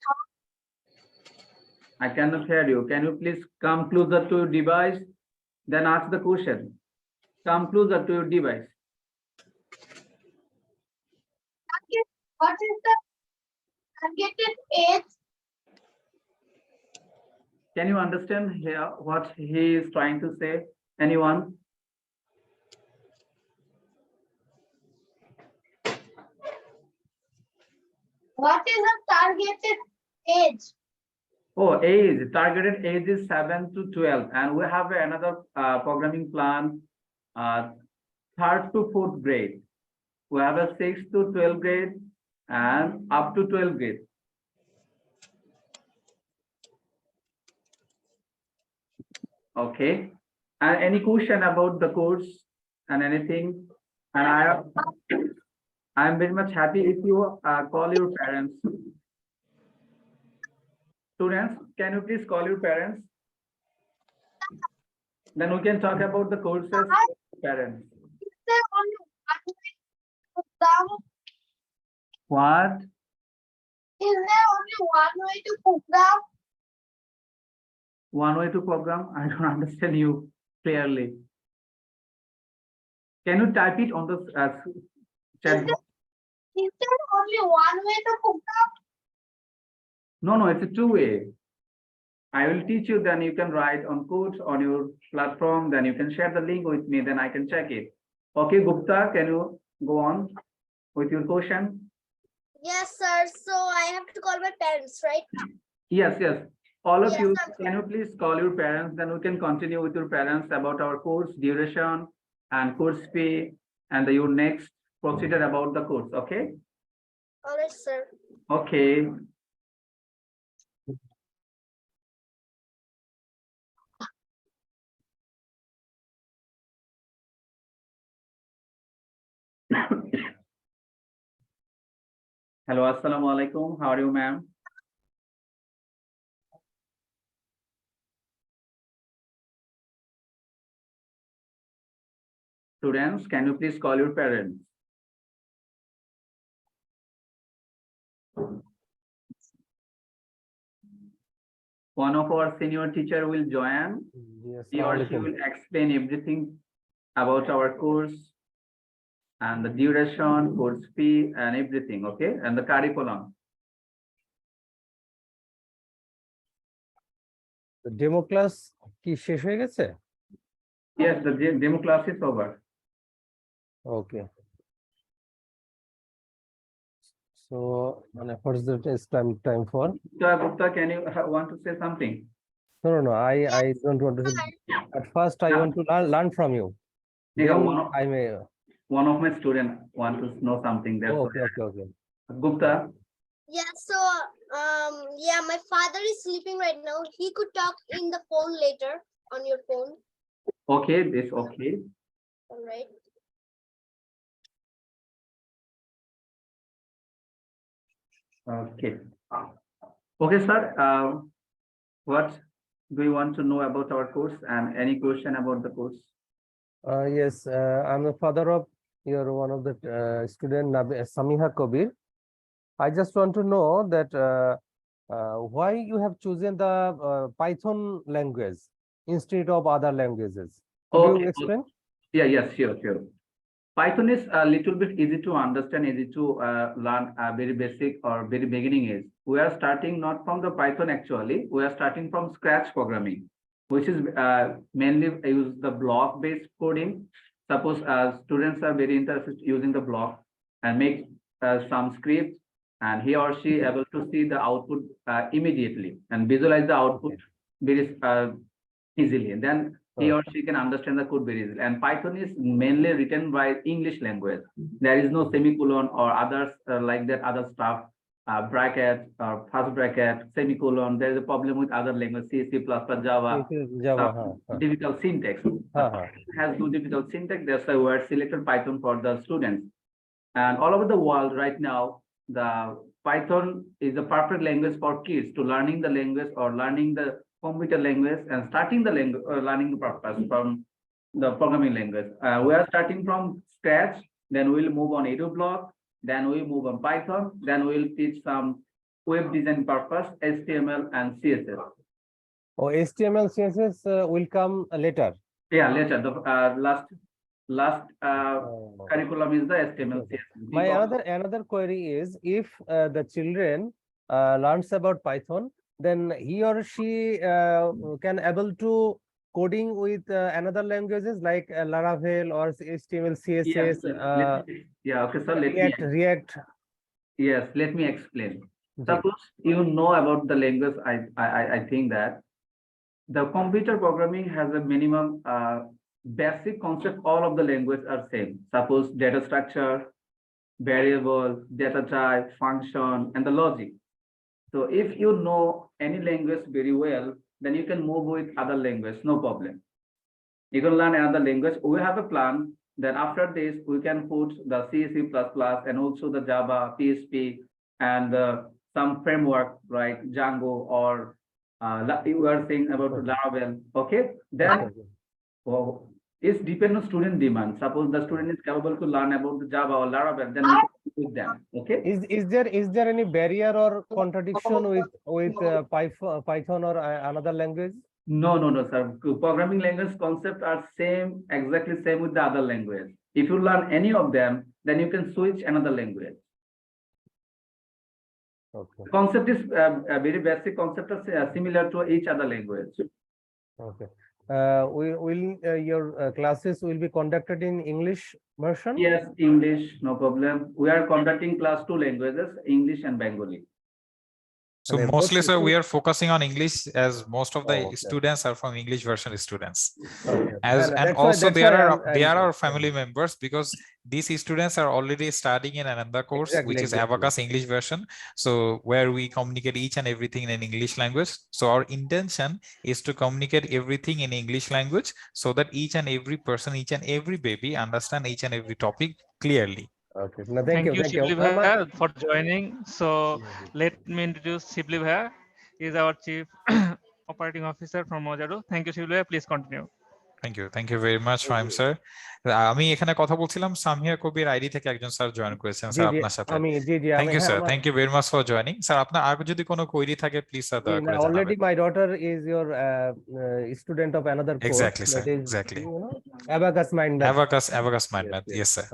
I cannot hear you. Can you please come closer to your device? Then ask the question. Come closer to your device. What is the targeted age? Can you understand here what he is trying to say? Anyone? What is the targeted age? Oh, age. Targeted age is 7 to 12. And we have another programming plan, 3rd to 4th grade. We have a 6th to 12th grade and up to 12th grade. Okay. And any question about the course and anything? And I am very much happy if you call your parents. Students, can you please call your parents? Then we can talk about the courses. Parents. Is there only one way to put down? What? Is there only one way to put down? One way to program? I don't understand you clearly. Can you type it on the chat box? Is there only one way to put down? No, it's a two-way. I will teach you, then you can write on codes on your platform, then you can share the link with me, then I can check it. Okay, Gupta, can you go on with your question? Yes, sir. So I have to call my parents, right? Yes. All of Yes, you, sir. can you please call your parents, then we can continue with your parents about our course duration and course fee and your next procedure about the course, okay? All right, sir. Okay. Hello, assalamu alaikum. How are you, ma'am? Students, can you please call your parents? One of our senior teacher will join. Yes, He or she will explain everything about our course and the duration, course fee, and everything, okay? And the curriculum. Demo class কি শেষ হয়ে গেছে? Yes, the demo class is over. Okay. So, মানে what's the time for? Gupta, can you want to say something? No. I don't want to. At first, I want to learn from you. Yeah, Then I may. One of my students want to know something. That's Okay. Gupta. Yeah, so yeah, my father is sleeping right now. He could talk in the phone later on your phone. Okay, this okay. All right. Okay. Okay, sir. What do you want to know about our course and any question about the course? Yes, I'm the father of one of the student, Samiha Kabir. I just want to know that why you have chosen the Python language instead of other languages. Could you explain? Yeah, yes, sure. Python is a little bit easy to understand, easy to learn, very basic or very beginning is. We are starting not from the Python actually, we are starting from scratch programming, which is mainly use the block-based coding. Suppose students are very interested using the block and make some scripts, and he or she able to see the output immediately and visualize the output very easily. And then he or she can understand the code very easily. And Python is mainly written by English language. There is no semicolon or others like that, other stuff, bracket or first bracket, semicolon. There is a problem with other language, C, C++, Java, difficult syntax. Has no difficult syntax. That's why we are selected Python for the students. And all over the world right now, the Python is a perfect language for kids to learning the language or learning the computer language and starting the language learning the purpose from the programming language. We are starting from scratch, then we'll move on EduBlock, then we'll move on Python, then we'll teach some web design purpose, HTML and CSS. Oh, HTML, CSS will come later. Yeah, later. The last curriculum is the HTML, CSS. My another query is if the children learns about Python, then he or she can able to coding with another languages like Laravel or HTML, CSS, okay, sir. React. Yes, let me explain. Suppose you know about the language, I think that the computer programming has a minimum basic concept. All of the languages are same. Suppose data structure, variable, data type, function, and the logic. So if you know any language very well, then you can move with other language, no problem. You can learn another language. We have a plan that after this, we can put the C, C++, and also the Java, PHP, and some framework, right? Django, or you were saying about Laravel, okay? Then it's depend on student demand. Suppose the student is capable to learn about the Java or Laravel, then we can with them, okay? Is there any barrier or contradiction with Python or another language? No, sir. Programming language concepts are same, exactly same with the other language. If you learn any of them, then you can switch another language. Okay. Concept is a very basic concept, similar to each other language. Okay. Your classes will be conducted in English version? Yes, English, no problem. We are conducting class 2 languages, English and Bengali. So And mostly, both sir, we schools- are focusing on English as most of the Oh, okay. students are from English version students. Okay. As And and that's why- also that's they why are they I'm- are our family members because these students are already studying in another course which is Exactly. Abacus English version. So where we communicate each and everything in English language. So our intention is to communicate everything in English language so that each and every person, each and every baby understand each and every topic clearly. Okay. No, thank you. Shibli Bhaiya, for joining. So let me introduce Shibli Bhaiya. He is our Chief Operating Officer from Mojaro. Thank you, Shibli Bhaiya. Please continue. Thank you very much, Fahim sir. আমি এখানে কথা বলছিলাম সামিয়া কবির ID থেকে একজন sir join করেছেন sir আপনার সাথে। Thank you sir, thank you very much for joining sir. আপনার আর যদি কোনো কোয়েরি থাকে প্লিজ স্যার দয়া করে জানাবেন। Already my daughter is your student of another course. Exactly, sir. That is, Exactly. you know, Abacus Mind Math. Abacus Mind Math. Yes, sir.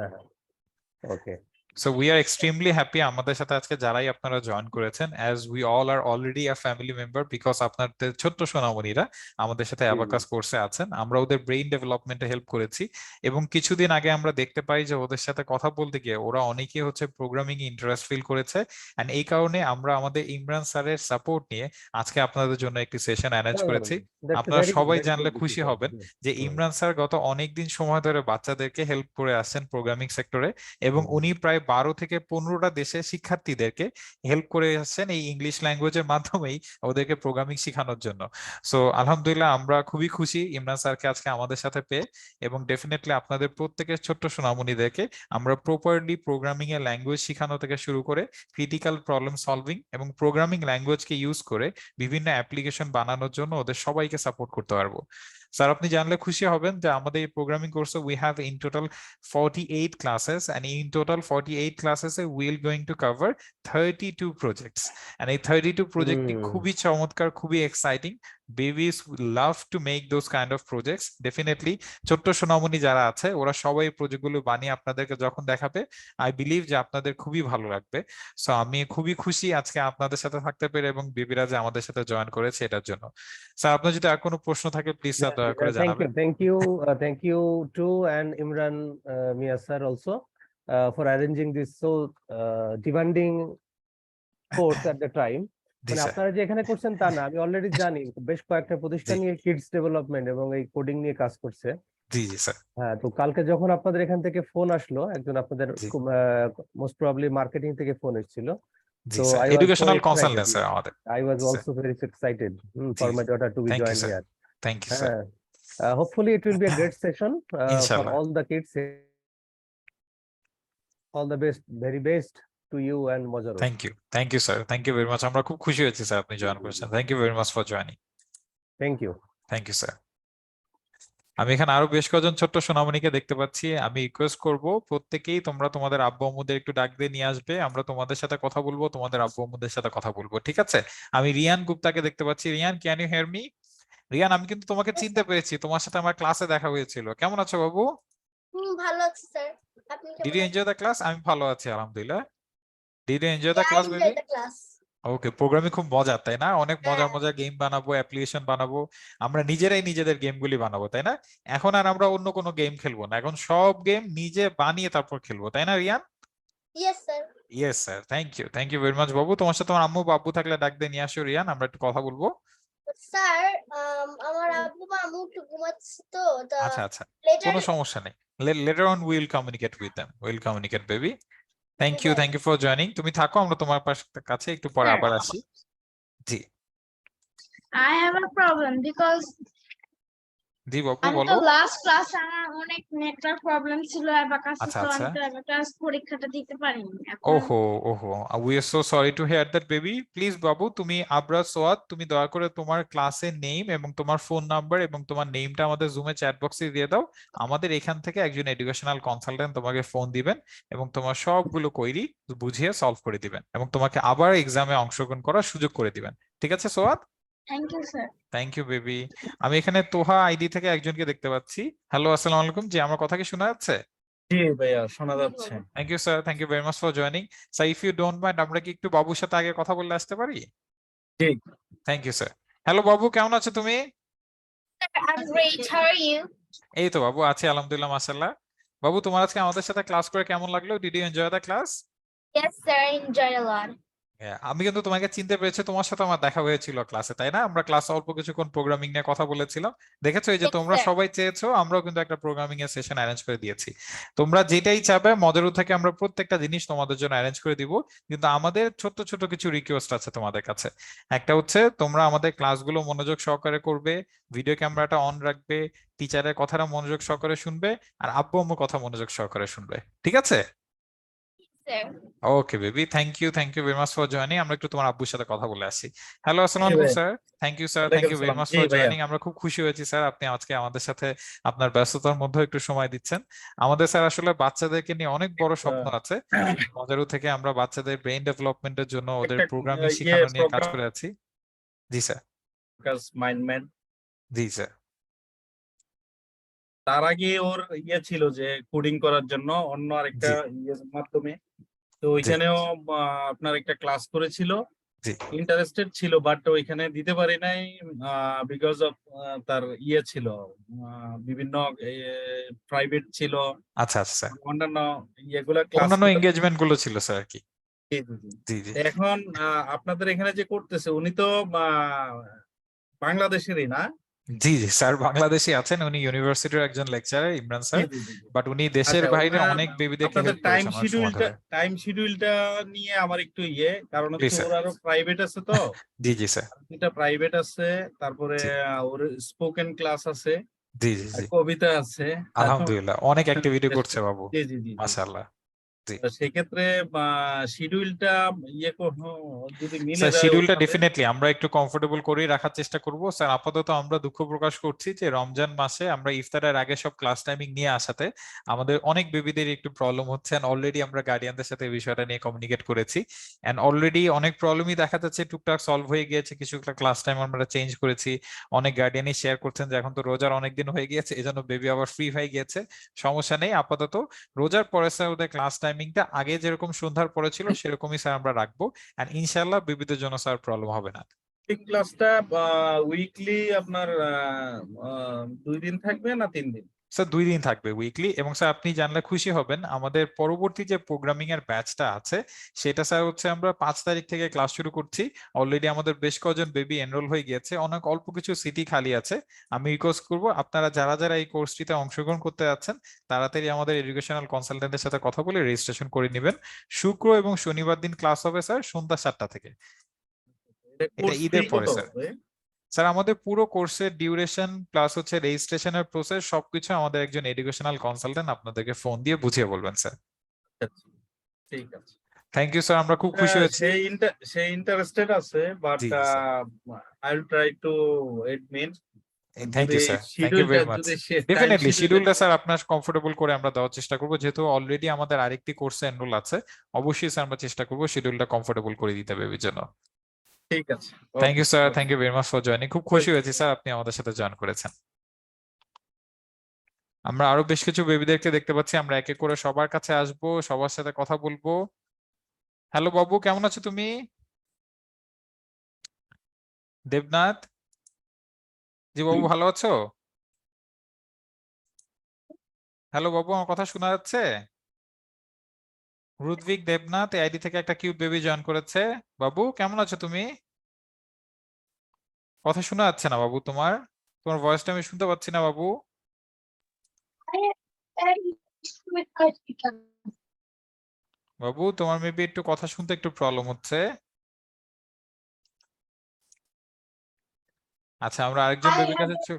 Okay. So we are extremely happy আমাদের সাথে আজকে যারাই আপনারা join করেছেন as we all are already a family member because আপনাদের ছোট্ট সোনামণিরা আমাদের সাথে অ্যাবাকাস কোর্সে আছেন। আমরা ওদের ব্রেইন ডেভেলপমেন্টে হেল্প করেছি এবং কিছুদিন আগে আমরা দেখতে পাই যে ওদের সাথে কথা বলতে গিয়ে ওরা অনেকেই হচ্ছে প্রোগ্রামিং এ ইন্টারেস্ট ফিল করেছে এন্ড এই কারণে আমরা আমাদের ইমরান স্যারের সাপোর্ট নিয়ে আজকে আপনাদের জন্য একটি সেশন অ্যারেঞ্জ করেছি। আপনারা সবাই জানলে খুশি হবেন যে ইমরান স্যার গত অনেকদিন সময় ধরে বাচ্চাদেরকে হেল্প করে আসছেন প্রোগ্রামিং সেক্টরে এবং উনি প্রায় 12 থেকে 15টা দেশে শিক্ষার্থীদেরকে হেল্প করে আসছেন এই ইংলিশ ল্যাঙ্গুয়েজের মাধ্যমেই ওদেরকে প্রোগ্রামিং শেখানোর জন্য। সো আলহামদুলিল্লাহ আমরা খুবই খুশি ইমরান স্যারকে আজকে আমাদের সাথে পেয়ে এবং ডেফিনেটলি আপনাদের প্রত্যেকের ছোট্ট সোনামণিদেরকে আমরা প্রপারলি প্রোগ্রামিং এর ল্যাঙ্গুয়েজ শেখানো থেকে শুরু করে ক্রিটিক্যাল প্রবলেম সলভিং এবং প্রোগ্রামিং ল্যাঙ্গুয়েজকে ইউজ করে বিভিন্ন অ্যাপ্লিকেশন বানানোর জন্য ওদের সবাইকে সাপোর্ট করতে পারবো। স্যার আপনি জানলে খুশি হবেন যে আমাদের এই প্রোগ্রামিং কোর্সে we have in total 48 classes and in total 48 classes we are going to cover 32 projects and এই 32 প্রজেক্টটি খুবই চমৎকার, খুবই exciting. Babies love to make those kind of projects. Definitely ছোট্ট সোনামণি যারা আছে ওরা সবাই প্রজেক্টগুলো বানিয়ে আপনাদেরকে যখন দেখাবে আই বিলিভ যে আপনাদের খুবই ভালো লাগবে। সো আমি খুবই খুশি আজকে আপনাদের সাথে থাকতে পেরে এবং বেবিরা যে আমাদের সাথে জয়েন করেছে এটার জন্য। স্যার আপনার যদি আর কোনো প্রশ্ন থাকে প্লিজ স্যার দয়া করে জানাবেন। Thank you to and Imran Mia sir also for arranging this so demanding course at the time. মানে আপনারা যে এখানে করছেন তা না, আমি অলরেডি জানি বেশ কয়েকটা প্রতিষ্ঠান নিয়ে কিডস ডেভেলপমেন্ট এবং এই কোডিং নিয়ে কাজ করছে। জি জি স্যার। হ্যাঁ, তো কালকে যখন আপনাদের এখান থেকে ফোন আসলো, একজন আপনাদের মোস্ট প্রবাবলি মার্কেটিং থেকে ফোন এসেছিল। So educational consultant sir আমাদের। I was also very excited for my daughter to be joined here. Thank you sir. Hopefully it will be a great session for all the kids. All the best, very best to you and Mojaro. Thank you sir, thank you very much. আমরা খুব খুশি হয়েছি sir আপনি join করেছেন। Thank you very much for joining. Thank you sir. আমি এখানে আরো বেশ কয়েকজন ছোট্ট সোনামণিকে দেখতে পাচ্ছি। আমি রিকোয়েস্ট করব প্রত্যেকেই তোমরা তোমাদের আব্বু আম্মুদের একটু ডাক দিয়ে নিয়ে আসবে, আমরা তোমাদের সাথে কথা বলবো, তোমাদের আব্বু আম্মুদের সাথে কথা বলবো, ঠিক আছে? আমি রিয়ান গুপ্তাকে দেখতে পাচ্ছি। Riyan, can you hear me? Riyan, আমি কিন্তু তোমাকে চিনতে পেরেছি, তোমার সাথে আমার ক্লাসে দেখা হয়েছিল। কেমন আছো বাবু? ভালো আছি স্যার, আপনি কেমন Did you enjoy the class? আমি ভালো আছি আলহামদুলিল্লাহ। Did you enjoy the আছেন? class I baby? enjoyed the class. Okay, programming খুব মজার তাই না? অনেক মজার মজার গেম বানাবো, অ্যাপ্লিকেশন বানাবো, আমরা নিজেরাই নিজেদের গেমগুলি বানাবো তাই না? এখন আর আমরা অন্য কোনো গেম খেলবো না, এখন সব গেম নিজে বানিয়ে তারপর খেলবো তাই না Riyan? Yes sir. Yes sir, thank you very much বাবু। তোমার সাথে তোমার আম্মু বাবু থাকলে ডাক দিয়ে নিয়ে আসো রিয়ান, আমরা একটু কথা বলবো। স্যার আমার আব্বু আম্মু একটু ঘুমাচ্ছে তো আচ্ছা কোনো সমস্যা নেই, later on we will communicate with them, we will communicate baby. Thank you for joining. তুমি থাকো, আমরা তোমার কাছে একটু পরে আবার আসি। জি I have a problem because জি বাবু আমি বলো। তো লাস্ট ক্লাসে আমার অনেক নেটওয়ার্ক প্রবলেম ছিল অ্যাবাকাসে, আচ্ছা তো আচ্ছা। আমি তো অ্যাবাকাস পরীক্ষাটা দিতে পারিনি। এখন ওহো ওহো, we are so sorry to hear that baby. Please বাবু, তুমি আবরা সোয়াদ, তুমি দয়া করে তোমার ক্লাসের নেম এবং তোমার ফোন নাম্বার এবং তোমার নেমটা আমাদের জুমে চ্যাট বক্সে দিয়ে দাও। আমাদের এখান থেকে একজন এডুকেশনাল কনসালটেন্ট তোমাকে ফোন দিবেন এবং তোমার সবগুলো কোয়েরি বুঝিয়ে সলভ করে দিবেন এবং তোমাকে আবার এক্সামে অংশগ্রহণ করার সুযোগ করে দিবেন। ঠিক আছে Swad? Thank you sir. Thank you baby. আমি এখানে তোহা আইডি থেকে একজনকে দেখতে পাচ্ছি। হ্যালো, আসসালামু আলাইকুম। জি, আমার কথা কি শোনা যাচ্ছে? জি ভাইয়া, শোনা যাচ্ছে। Thank you sir, thank you very much for joining. Sir, if you don't mind, আমরা কি একটু বাবুর সাথে আগে কথা বললে আসতে পারি? জি। Thank you sir. হ্যালো বাবু, কেমন আছো তুমি? I'm great. How are you? এই তো বাবু, আছি আলহামদুলিল্লাহ, মাশাআল্লাহ। বাবু, তোমার আজকে আমাদের সাথে ক্লাস করে কেমন লাগলো? Did you enjoy the class? Yes, sir. I enjoyed a lot. আমি কিন্তু তোমাকে চিনতে পেরেছি, তোমার সাথে আমার দেখা হয়েছিল ক্লাসে, তাই না? আমরা ক্লাসে অল্প কিছুক্ষণ প্রোগ্রামিং নিয়ে কথা বলেছিলাম। দেখেছো, এই যে Yes, তোমরা sir. সবাই চেয়েছো, আমরাও কিন্তু একটা প্রোগ্রামিং এর সেশন অ্যারেঞ্জ করে দিয়েছি। তোমরা যেটাই চাবে মডেরু থেকে আমরা প্রত্যেকটা জিনিস তোমাদের জন্য অ্যারেঞ্জ করে দিব, কিন্তু আমাদের ছোট ছোট কিছু রিকোয়েস্ট আছে তোমাদের কাছে। একটা হচ্ছে, তোমরা আমাদের ক্লাসগুলো মনোযোগ সহকারে করবে, ভিডিও ক্যামেরাটা অন রাখবে, টিচারের কথাটা মনোযোগ সহকারে শুনবে, আর আব্বু আম্মুর কথা মনোযোগ সহকারে শুনবে। ঠিক আছে? Sir. Okay baby, thank you very much for joining. আমরা একটু তোমার আব্বুর সাথে কথা বলে আসি। হ্যালো, আসসালামু জি আলাইকুম ভাইয়া। Sir. Thank you sir, thank ওয়ালাইকুম ইউ ভেরি সালাম। মাচ জি ফর ভাইয়া। জয়েনিং। আমরা খুব খুশি হয়েছি স্যার, আপনি আজকে আমাদের সাথে আপনার ব্যস্ততার মধ্যে একটু সময় দিচ্ছেন। আমাদের স্যার আসলে বাচ্চাদেরকে নিয়ে অনেক বড় স্বপ্ন আছে। মজারু থেকে আমরা বাচ্চাদের ব্রেইন ডেভেলপমেন্টের জন্য ওদের একটা প্রোগ্রামিং ইয়ে শেখানো নিয়ে কাজ প্রোগ্রাম করে আছি। জি স্যার। মাইন্ডম্যান। জি স্যার। তার আগে ওর ইয়ে ছিল যে কোডিং করার জন্য অন্য আরেকটা জি ইয়ের মাধ্যমে, তো জি ওইখানেও আপনার একটা ক্লাস করেছিল, জি। ইন্টারেস্টেড ছিল, বাট ওইখানে দিতে পারি নাই বিকজ অফ তার ইয়ে ছিল, বিভিন্ন প্রাইভেট ছিল, আচ্ছা আচ্ছা স্যার, অন্যান্য ইয়েগুলা ক্লাস অন্যান্য ছিল। এঙ্গেজমেন্ট গুলো ছিল স্যার আর কি। জি, জি, জি। জি জি এখন আপনাদের এখানে যে করতেছে উনি তো বাংলাদেশেরই না? জি জি স্যার, বাংলাদেশি আছেন, উনি ইউনিভার্সিটির একজন lecturer, Imran G, sir. G, G, G. But উনি দেশের আচ্ছা, বাইরে ওনার অনেক বেবিদেরকে আপনাদের হেল্প করেছেন অনেক সময় ধরে। টাইম শিডিউলটা নিয়ে আমার একটু কারণ প্লিজ হচ্ছে স্যার। ওর আরো প্রাইভেট আছে তো, জি জি স্যার। এটা প্রাইভেট আছে, তারপরে জি ওর স্পোকেন ক্লাস আছে, জি জি আর জি কবিতা আছে। আলহামদুলিল্লাহ, অনেক অ্যাক্টিভিটি করছে বাবু। জি, জি, জি, জি। মাশাআল্লাহ। জি তো সেক্ষেত্রে শিডিউলটা যদি মিলে স্যার, যায় ওর শিডিউলটা সাথে। ডেফিনেটলি আমরা একটু কমফোর্টেবল করেই রাখার চেষ্টা করব স্যার। আপাতত আমরা দুঃখ প্রকাশ করছি যে রমজান মাসে আমরা ইফতারের আগে সব ক্লাস টাইমিং নিয়ে আসাতে আমাদের অনেক বেবিদের একটু প্রবলেম হচ্ছে। অলরেডি আমরা গার্ডিয়ানদের সাথে এই বিষয়টা নিয়ে কমিউনিকেট করেছি, এন্ড অলরেডি অনেক প্রবলেমই দেখা যাচ্ছে টুকটাক সলভ হয়ে গিয়েছে। কিছু ক্লাস টাইম আমরা চেঞ্জ করেছি। অনেক গার্ডিয়ানই শেয়ার করছেন যে এখন তো রোজার অনেক দিন হয়ে গিয়েছে, এজন্য বেবি আবার ফ্রি হয়ে গিয়েছে। সমস্যা নেই, আপাতত রোজার পরে স্যার ওদের ক্লাস টাইমিংটা আগে যেরকম সন্ধ্যার পরে ছিল সেরকমই স্যার আমরা রাখবো, এন্ড ইনশাআল্লাহ বেবিদের জন্য স্যার প্রবলেম হবে না। এই ক্লাসটা উইকলি আপনার 2 দিন থাকবে না 3 দিন? স্যার 2 দিন থাকবে উইকলি। এবং স্যার আপনি জানলে খুশি হবেন, আমাদের পরবর্তী যে প্রোগ্রামিং এর ব্যাচটা আছে সেটা স্যার হচ্ছে আমরা 5 তারিখ থেকে ক্লাস শুরু করছি। অলরেডি আমাদের বেশ কয়েকজন বেবি এনরোল হয়ে গিয়েছে, অনেক অল্প কিছু সিটি খালি আছে। আমি রিকোয়েস্ট করব আপনারা যারা যারা এই কোর্সটিতে অংশগ্রহণ করতে যাচ্ছেন তাড়াতাড়ি আমাদের এডুকেশনাল কনসালটেন্টের সাথে কথা বলে রেজিস্ট্রেশন করে নেবেন। শুক্র এবং শনিবার দিন ক্লাস হবে স্যার সন্ধ্যা 7টা থেকে। এটা কোর্স ফি ঈদের পরে কত? স্যার। স্যার আমাদের পুরো কোর্সের ডিউরেশন প্লাস হচ্ছে রেজিস্ট্রেশনের প্রসেস সবকিছু আমাদের একজন এডুকেশনাল কনসালটেন্ট আপনাদেরকে ফোন দিয়ে বুঝিয়ে বলবেন স্যার। আচ্ছা, ঠিক আছে। থ্যাংক ইউ স্যার, আমরা খুব খুশি হয়েছি। সে ইন্টারেস্টেড আছে, বাট জি জি sir. I will try to admit. Thank you sir, thank you very much. যদি ডেফিনেটলি শিডিউলটা স্যার আপনার কমফোর্টেবল করে আমরা দেওয়ার চেষ্টা করব, যেহেতু অলরেডি আমাদের আরেকটি কোর্সে এনরোল আছে। অবশ্যই স্যার আমরা চেষ্টা করব শিডিউলটা কমফোর্টেবল করে দিতে বেবির জন্য। ঠিক আছে। Thank you sir, thank you very much for joining. খুব খুশি হয়েছি স্যার আপনি আমাদের সাথে জয়েন করেছেন। আমরা আরো বেশ কিছু বেবিদেরকে দেখতে পাচ্ছি, আমরা এক এক করে সবার কাছে আসবো, সবার সাথে কথা বলবো। হ্যালো বাবু, কেমন আছো তুমি? দেবনাথ, জি বাবু ভালো আছো? হ্যালো বাবু, আমার কথা শোনা যাচ্ছে? রুদ্ভিক দেবনাথ এই আইডি থেকে একটা কিউট বেবি জয়েন করেছে। বাবু কেমন আছো তুমি? কথা শোনা যাচ্ছে না বাবু, তোমার তোমার ভয়েসটা আমি শুনতে পাচ্ছি না বাবু। বাবু তোমার মেবি একটু কথা শুনতে একটু প্রবলেম হচ্ছে। আচ্ছা আমরা আরেকজন বেবির কাছে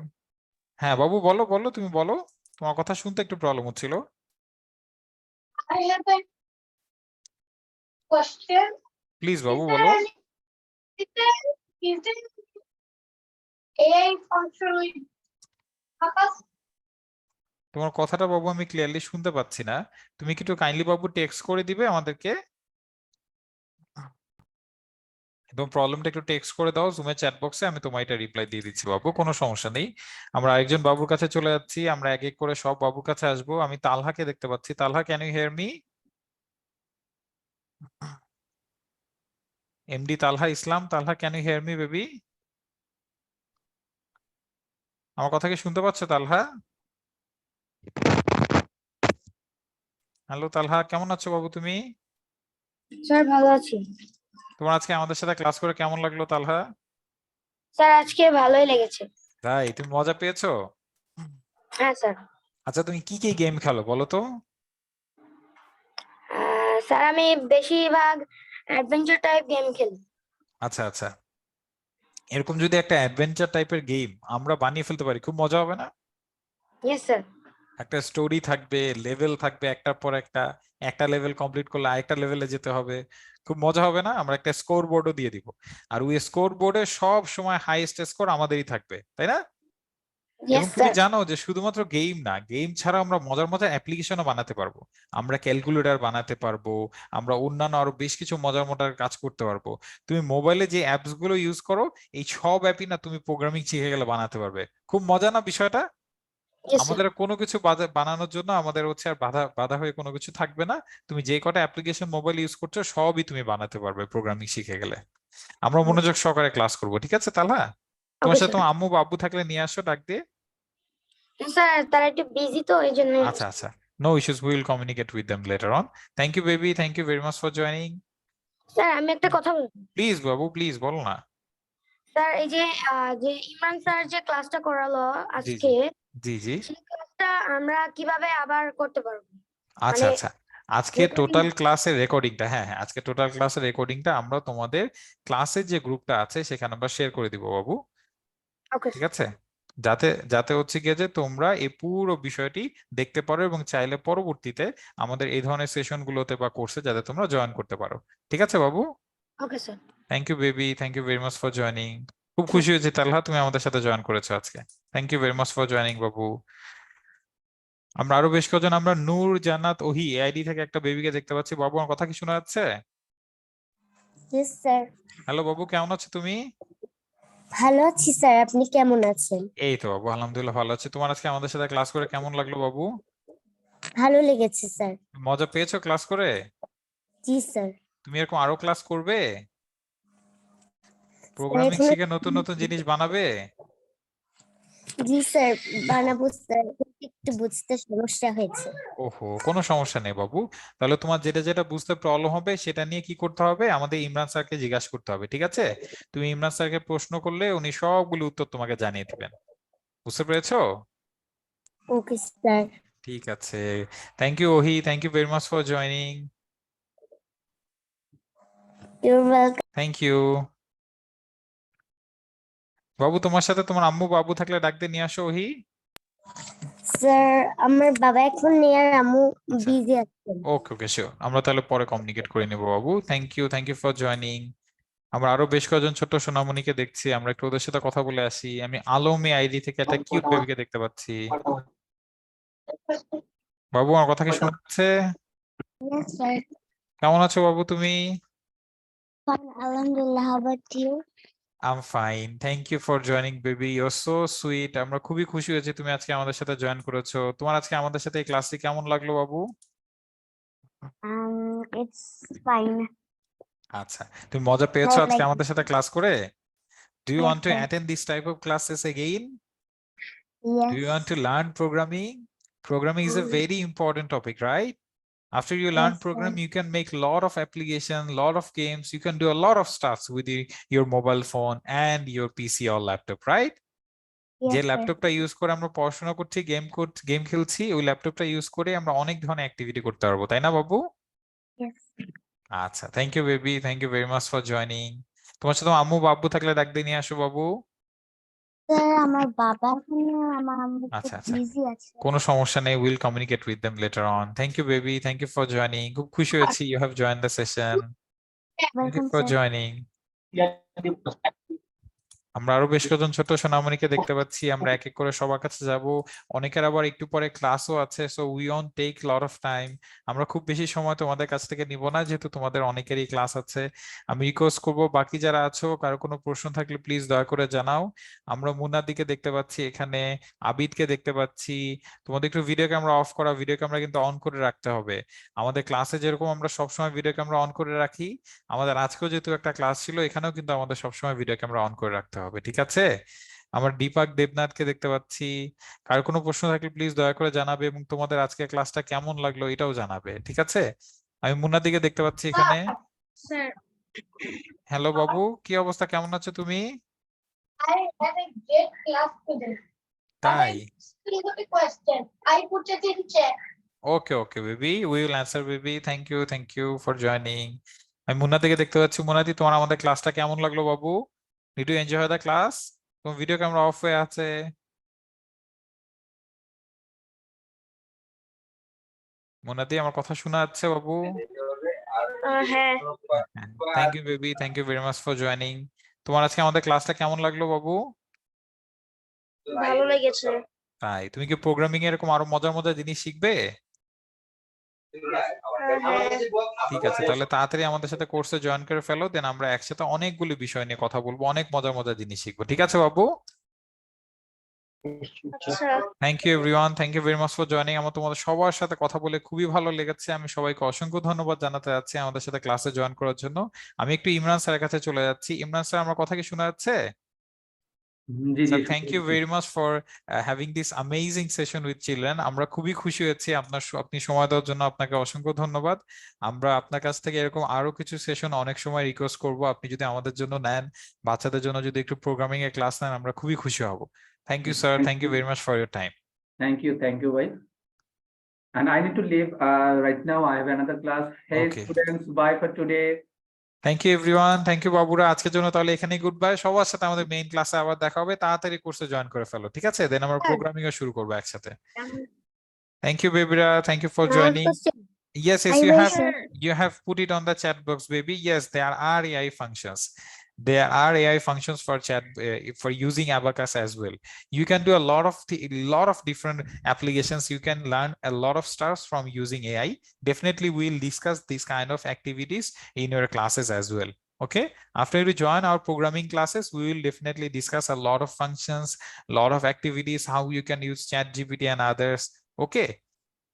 হ্যাঁ বাবু বলো বলো তুমি বলো, তোমার কথা শুনতে একটু প্রবলেম হচ্ছিল। I have a question. Please Is Babu there বলো। any, is there AI functionally তোমার কথাটা বাবু আমি ক্লিয়ারলি শুনতে পাচ্ছি না, তুমি কি একটু কাইন্ডলি বাবু টেক্সট করে দিবে আমাদেরকে, এবং প্রবলেমটা একটু টেক্সট করে দাও জুমের চ্যাট বক্সে, আমি তোমার এটা রিপ্লাই দিয়ে দিচ্ছি বাবু, কোনো সমস্যা নেই। আমরা আরেকজন বাবুর কাছে চলে যাচ্ছি, আমরা এক এক করে সব বাবুর কাছে আসবো। আমি তালহাকে দেখতে পাচ্ছি। Talha, can you hear me? MD Talha Islam, Talha can you hear me baby? আমার কথা কি শুনতে পাচ্ছ তালহা? হ্যালো তালহা, কেমন আছো বাবু তুমি? স্যার ভালো আছি। তোমার আজকে আমাদের সাথে ক্লাস করে কেমন লাগলো তালহা? স্যার আজকে ভালোই লেগেছে। তাই, তুমি মজা পেয়েছো? হ্যাঁ স্যার। আচ্ছা তুমি কি কি গেম খেলো বলো তো? স্যার আমি বেশিরভাগ অ্যাডভেঞ্চার টাইপ গেম খেলি। আচ্ছা আচ্ছা, এরকম যদি একটা অ্যাডভেঞ্চার টাইপের গেম আমরা বানিয়ে ফেলতে পারি, খুব মজা হবে না? Yes sir. একটা স্টোরি থাকবে, লেভেল থাকবে একটার পর একটা, একটা লেভেল কমপ্লিট করলে আরেকটা লেভেলে যেতে হবে, খুব মজা হবে না? আমরা একটা স্কোর বোর্ডও দিয়ে দিব, আর ওই স্কোর বোর্ডে সব সময় হাইয়েস্ট স্কোর আমাদেরই থাকবে, তাই না? এবং ইয়েস তুমি স্যার। জানো যে শুধুমাত্র গেম না, গেম ছাড়া আমরা মজার মজার অ্যাপ্লিকেশনও বানাতে পারবো, আমরা ক্যালকুলেটর বানাতে পারবো, আমরা অন্যান্য আরো বেশ কিছু মজার মজার কাজ করতে পারবো। তুমি মোবাইলে যে অ্যাপস গুলো ইউজ করো, এই সব অ্যাপই না তুমি প্রোগ্রামিং শিখে গেলে বানাতে পারবে। খুব মজা না বিষয়টা? Yes sir. আমাদের কোনো কিছু বানানোর জন্য আমাদের হচ্ছে আর বাধা বাধা হয়ে কোনো কিছু থাকবে না। তুমি যে কটা অ্যাপ্লিকেশন মোবাইল ইউজ করছো সবই তুমি বানাতে পারবে প্রোগ্রামিং শিখে গেলে। আমরা মনোযোগ সহকারে ক্লাস করবো, ঠিক আছে তাহলে? তোমার ওকে সাথে স্যার। তোমার আম্মু বা আব্বু থাকলে নিয়ে আসো ডাক দিয়ে। স্যার তারা একটু বিজি তো এই জন্য। আচ্ছা আচ্ছা, no issues, we will communicate with them later on. Thank you baby, thank you very much for joining. Sir আমি একটা কথা বলবো। প্লিজ বাবু প্লিজ বলো না। স্যার এই যে যে ইমরান স্যার যে ক্লাসটা করালো জি আজকে, জি জি। সেই ক্লাসটা আমরা কিভাবে আবার করতে পারবো? আচ্ছা মানে আচ্ছা, আজকে recording- টোটাল ক্লাসের রেকর্ডিংটা, হ্যাঁ হ্যাঁ, আজকে টোটাল ক্লাসের রেকর্ডিংটা আমরা তোমাদের ক্লাসের যে গ্রুপটা আছে সেখানে আমরা শেয়ার করে দিব বাবু, ওকে ঠিক আছে? যাতে যাতে হচ্ছে গিয়ে যে তোমরা এই পুরো বিষয়টি দেখতে পারো এবং চাইলে পরবর্তীতে আমাদের এই ধরনের সেশন গুলোতে বা কোর্সে যাতে তোমরা জয়েন করতে পারো, ঠিক আছে বাবু? Okay sir. Thank you baby, thank you very much for joining. খুব খুশি হয়েছি তালহা তুমি আমাদের সাথে জয়েন করেছো আজকে। Thank you very much for joining বাবু। আমরা আরো বেশ কজন, আমরা নূর জান্নাত ওহি এআইডি থেকে একটা বেবিকে দেখতে পাচ্ছি। বাবু আমার কথা কি শোনা যাচ্ছে? Yes, sir. হ্যালো বাবু, কেমন আছো তুমি? ভালো আছি স্যার, আপনি কেমন আছেন? এই তো বাবু আলহামদুলিল্লাহ ভালো আছি। তোমার আজকে আমাদের সাথে ক্লাস করে কেমন লাগলো বাবু? ভালো লেগেছে স্যার। মজা পেয়েছো ক্লাস করে? জি স্যার। তুমি এরকম আরো ক্লাস করবে? প্রোগ্রামিং এখনো- শিখে নতুন নতুন জিনিস বানাবে? জি স্যার, বানাবো স্যার, একটু বুঝতে সমস্যা হয়েছে। ওহো, কোনো সমস্যা নেই বাবু। তাহলে তোমার যেটা যেটা বুঝতে প্রবলেম হবে সেটা নিয়ে কি করতে হবে, আমাদের ইমরান স্যারকে জিজ্ঞাসা করতে হবে, ঠিক আছে? তুমি ইমরান স্যারকে প্রশ্ন করলে উনি সবগুলো উত্তর তোমাকে জানিয়ে দিবেন। বুঝতে পেরেছো? Okay sir. ঠিক আছে, থ্যাংক ইউ ওহি, thank you very much for joining. You're welcome. Thank you বাবু। তোমার সাথে তোমার আম্মু বাবু থাকলে ডাক দিয়ে নিয়ে আসো ওহি। স্যার আমার বাবা এখন নেই আর আম্মু বিজি আছেন। ওকে ওকে শিওর, আমরা তাহলে পরে কমিউনিকেট করে নেবো বাবু। Thank you for joining. আমরা আরো বেশ কয়েকজন ছোট্ট সোনামণিকে দেখছি, আমরা একটু ওদের সাথে কথা বলে আসি। আমি আলমী আইডি থেকে একটা কিউট বেবিকে দেখতে পাচ্ছি। বাবু আমার কথা কি শোনা যাচ্ছে? Yes, sir. কেমন আছো বাবু তুমি? Fine, Alhamdulillah. How about you? I'm fine, thank you for joining baby, you are so sweet. আমরা খুবই খুশি হয়েছি তুমি আজকে আমাদের সাথে জয়েন করেছো। তোমার আজকে আমাদের সাথে এই ক্লাসটি কেমন লাগলো বাবু? It's fine. আচ্ছা, তুমি মজা পেয়েছো Not আজকে like আমাদের সাথে ক্লাস করে? Do you Yes, want to sir. Attend this type of classes again? Do you Yes. want to learn programming? Programming is a very important topic, right? After you learn Yes, sir. program, you can make lot of application, lot of games. You can do a lot of stuff with your mobile phone and your PC or laptop, right? যে Yes, sir. ল্যাপটপটা use করে আমরা পড়াশোনা করছি, game খেলছি, ওই ল্যাপটপটা use করে আমরা অনেক ধরনের অ্যাক্টিভিটি করতে পারবো, তাই না বাবু? Yes. আচ্ছা, thank you baby, thank you very much for joining. তোমার সাথে আম্মু বাবু থাকলে ডাক দিয়ে নিয়ে আসো বাবু। স্যার আমার বাবা আমার আম্মু আচ্ছা খুব আচ্ছা, বিজি আছে। কোনো সমস্যা নেই, will communicate with them later on. Thank you baby, thank you for joining. খুব খুশি হয়েছি you have join the session. Thank you welcome for sir. Joining. আমরা আরো বেশ কজন ছোট সোনামণিকে দেখতে পাচ্ছি, আমরা এক এক করে সবার কাছে যাব। অনেকের আবার একটু পরে ক্লাসও আছে, so we won't take lot of time. আমরা খুব বেশি সময় তোমাদের কাছ থেকে নিব না, যেহেতু তোমাদের অনেকেরই ক্লাস আছে। আমি রিকোয়েস্ট করব বাকি যারা আছো, কারো কোনো প্রশ্ন থাকলে প্লিজ দয়া করে জানাও। আমরা মুন্নার দিকে দেখতে পাচ্ছি, এখানে আবিদকে দেখতে পাচ্ছি। তোমাদের একটু ভিডিও ক্যামেরা অফ করা, ভিডিও ক্যামেরা কিন্তু অন করে রাখতে হবে। আমাদের ক্লাসে যেরকম আমরা সবসময় ভিডিও ক্যামেরা অন করে রাখি, আমাদের আজকেও যেহেতু একটা ক্লাস ছিল, এখানেও কিন্তু আমাদের সবসময় ভিডিও ক্যামেরা অন করে রাখতে হবে, ঠিক আছে? আমার দীপক দেবনাথকে দেখতে পাচ্ছি। কার কোনো প্রশ্ন থাকলে প্লিজ দয়া করে জানাবে, এবং তোমাদের আজকে ক্লাসটা কেমন লাগলো এটাও জানাবে, ঠিক আছে? আমি মুন্নার দিকে দেখতে পাচ্ছি এখানে। Sir, হ্যালো বাবু, কি অবস্থা, কেমন আছো তুমি? I had a great class today. তাই? Please have a question. I put it in chat. Okay okay baby, we will answer baby. Thank you for joining. আমি মুন্না থেকে দেখতে পাচ্ছি। মুন্নাদি, তোমার আমাদের ক্লাসটা কেমন লাগলো বাবু? Did you enjoy the class? তোমার ভিডিও ক্যামেরা অফ হয়ে আছে। মুন্নাদি, আমার কথা শোনা যাচ্ছে বাবু? হ্যাঁ, thank you baby, thank you very much for joining. তোমার আজকে আমাদের ক্লাসটা কেমন লাগলো বাবু? ভালো লেগেছে। তাই? তুমি কি প্রোগ্রামিং এরকম আরো মজার মজার জিনিস শিখবে? ঠিক আছে, তাহলে তাড়াতাড়ি আমাদের সাথে কোর্সে জয়েন করে ফেলো, দেন আমরা একসাথে অনেকগুলো বিষয় নিয়ে কথা বলবো, অনেক মজার মজার জিনিস শিখবো, ঠিক আছে বাবু? আচ্ছা, thank you everyone, thank you very much for joining. আমার তোমাদের সবার সাথে কথা বলে খুবই ভালো লেগেছে। আমি সবাইকে অসংখ্য ধন্যবাদ জানাতে যাচ্ছি আমাদের সাথে ক্লাসে জয়েন করার জন্য। আমি একটু ইমরান স্যারের কাছে চলে যাচ্ছি। ইমরান স্যার, আমার কথা কি শোনা যাচ্ছে? জি জি sir, thank you very much for having this amazing session with children. আমরা খুবই খুশি হয়েছি আপনি সময় দেওয়ার জন্য, আপনাকে অসংখ্য ধন্যবাদ। আমরা আপনার কাছ থেকে এরকম আরো কিছু সেশন অনেক সময় রিকোয়েস্ট করব, আপনি যদি আমাদের জন্য নেন, বাচ্চাদের জন্য যদি একটু প্রোগ্রামিং এর ক্লাস নেন, আমরা খুবই খুশি হব। Thank you sir, thank you very much for your time. Thank you, bye. And I need to leave right now. I have another class. Hey Okay. students, bye for today. Thank you everyone, thank you বাবুরা। আজকের জন্য তাহলে এখানেই good bye. সবার সাথে আমাদের main ক্লাসে আবার দেখা হবে। তাড়াতাড়ি কোর্সে জয়েন করে ফেলো, ঠিক আছে? দেন আমরা প্রোগ্রামিং শুরু করবো একসাথে। থ্যাংক ইউ বেবিরা, thank you for joining. Yes, I you will have share. put it on the chat box, baby. Yes, there are AI functions. There are AI functions for chat for using Abacus as well. You can do a lot of different applications. You can learn a lot of stuff from using AI. Definitely, we'll discuss these kind of activities in your classes as well. Okay, after you join our programming classes, we will definitely discuss a lot of functions, lot of activities, how you can use ChatGPT and others. Okay,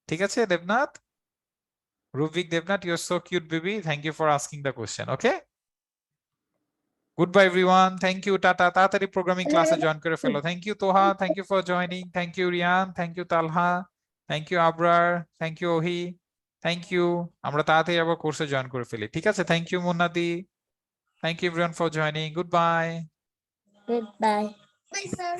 ঠিক আছে Debnath? Ruvik Devnath, you're so cute, baby. Thank you for asking the question. Okay. Goodbye, everyone. Thank you. Tata. Tatari programming class join kore felo. Thank you, Toha. Thank you for joining. Thank you, Rian. Thank you, Talha. Thank you, Abrar. Thank you, Ohi. Thank you. Amra tatari abar course join kore feli. Thik ache. Thank you, Munnadi. Thank you, everyone, for joining. Goodbye. Goodbye. bye sir.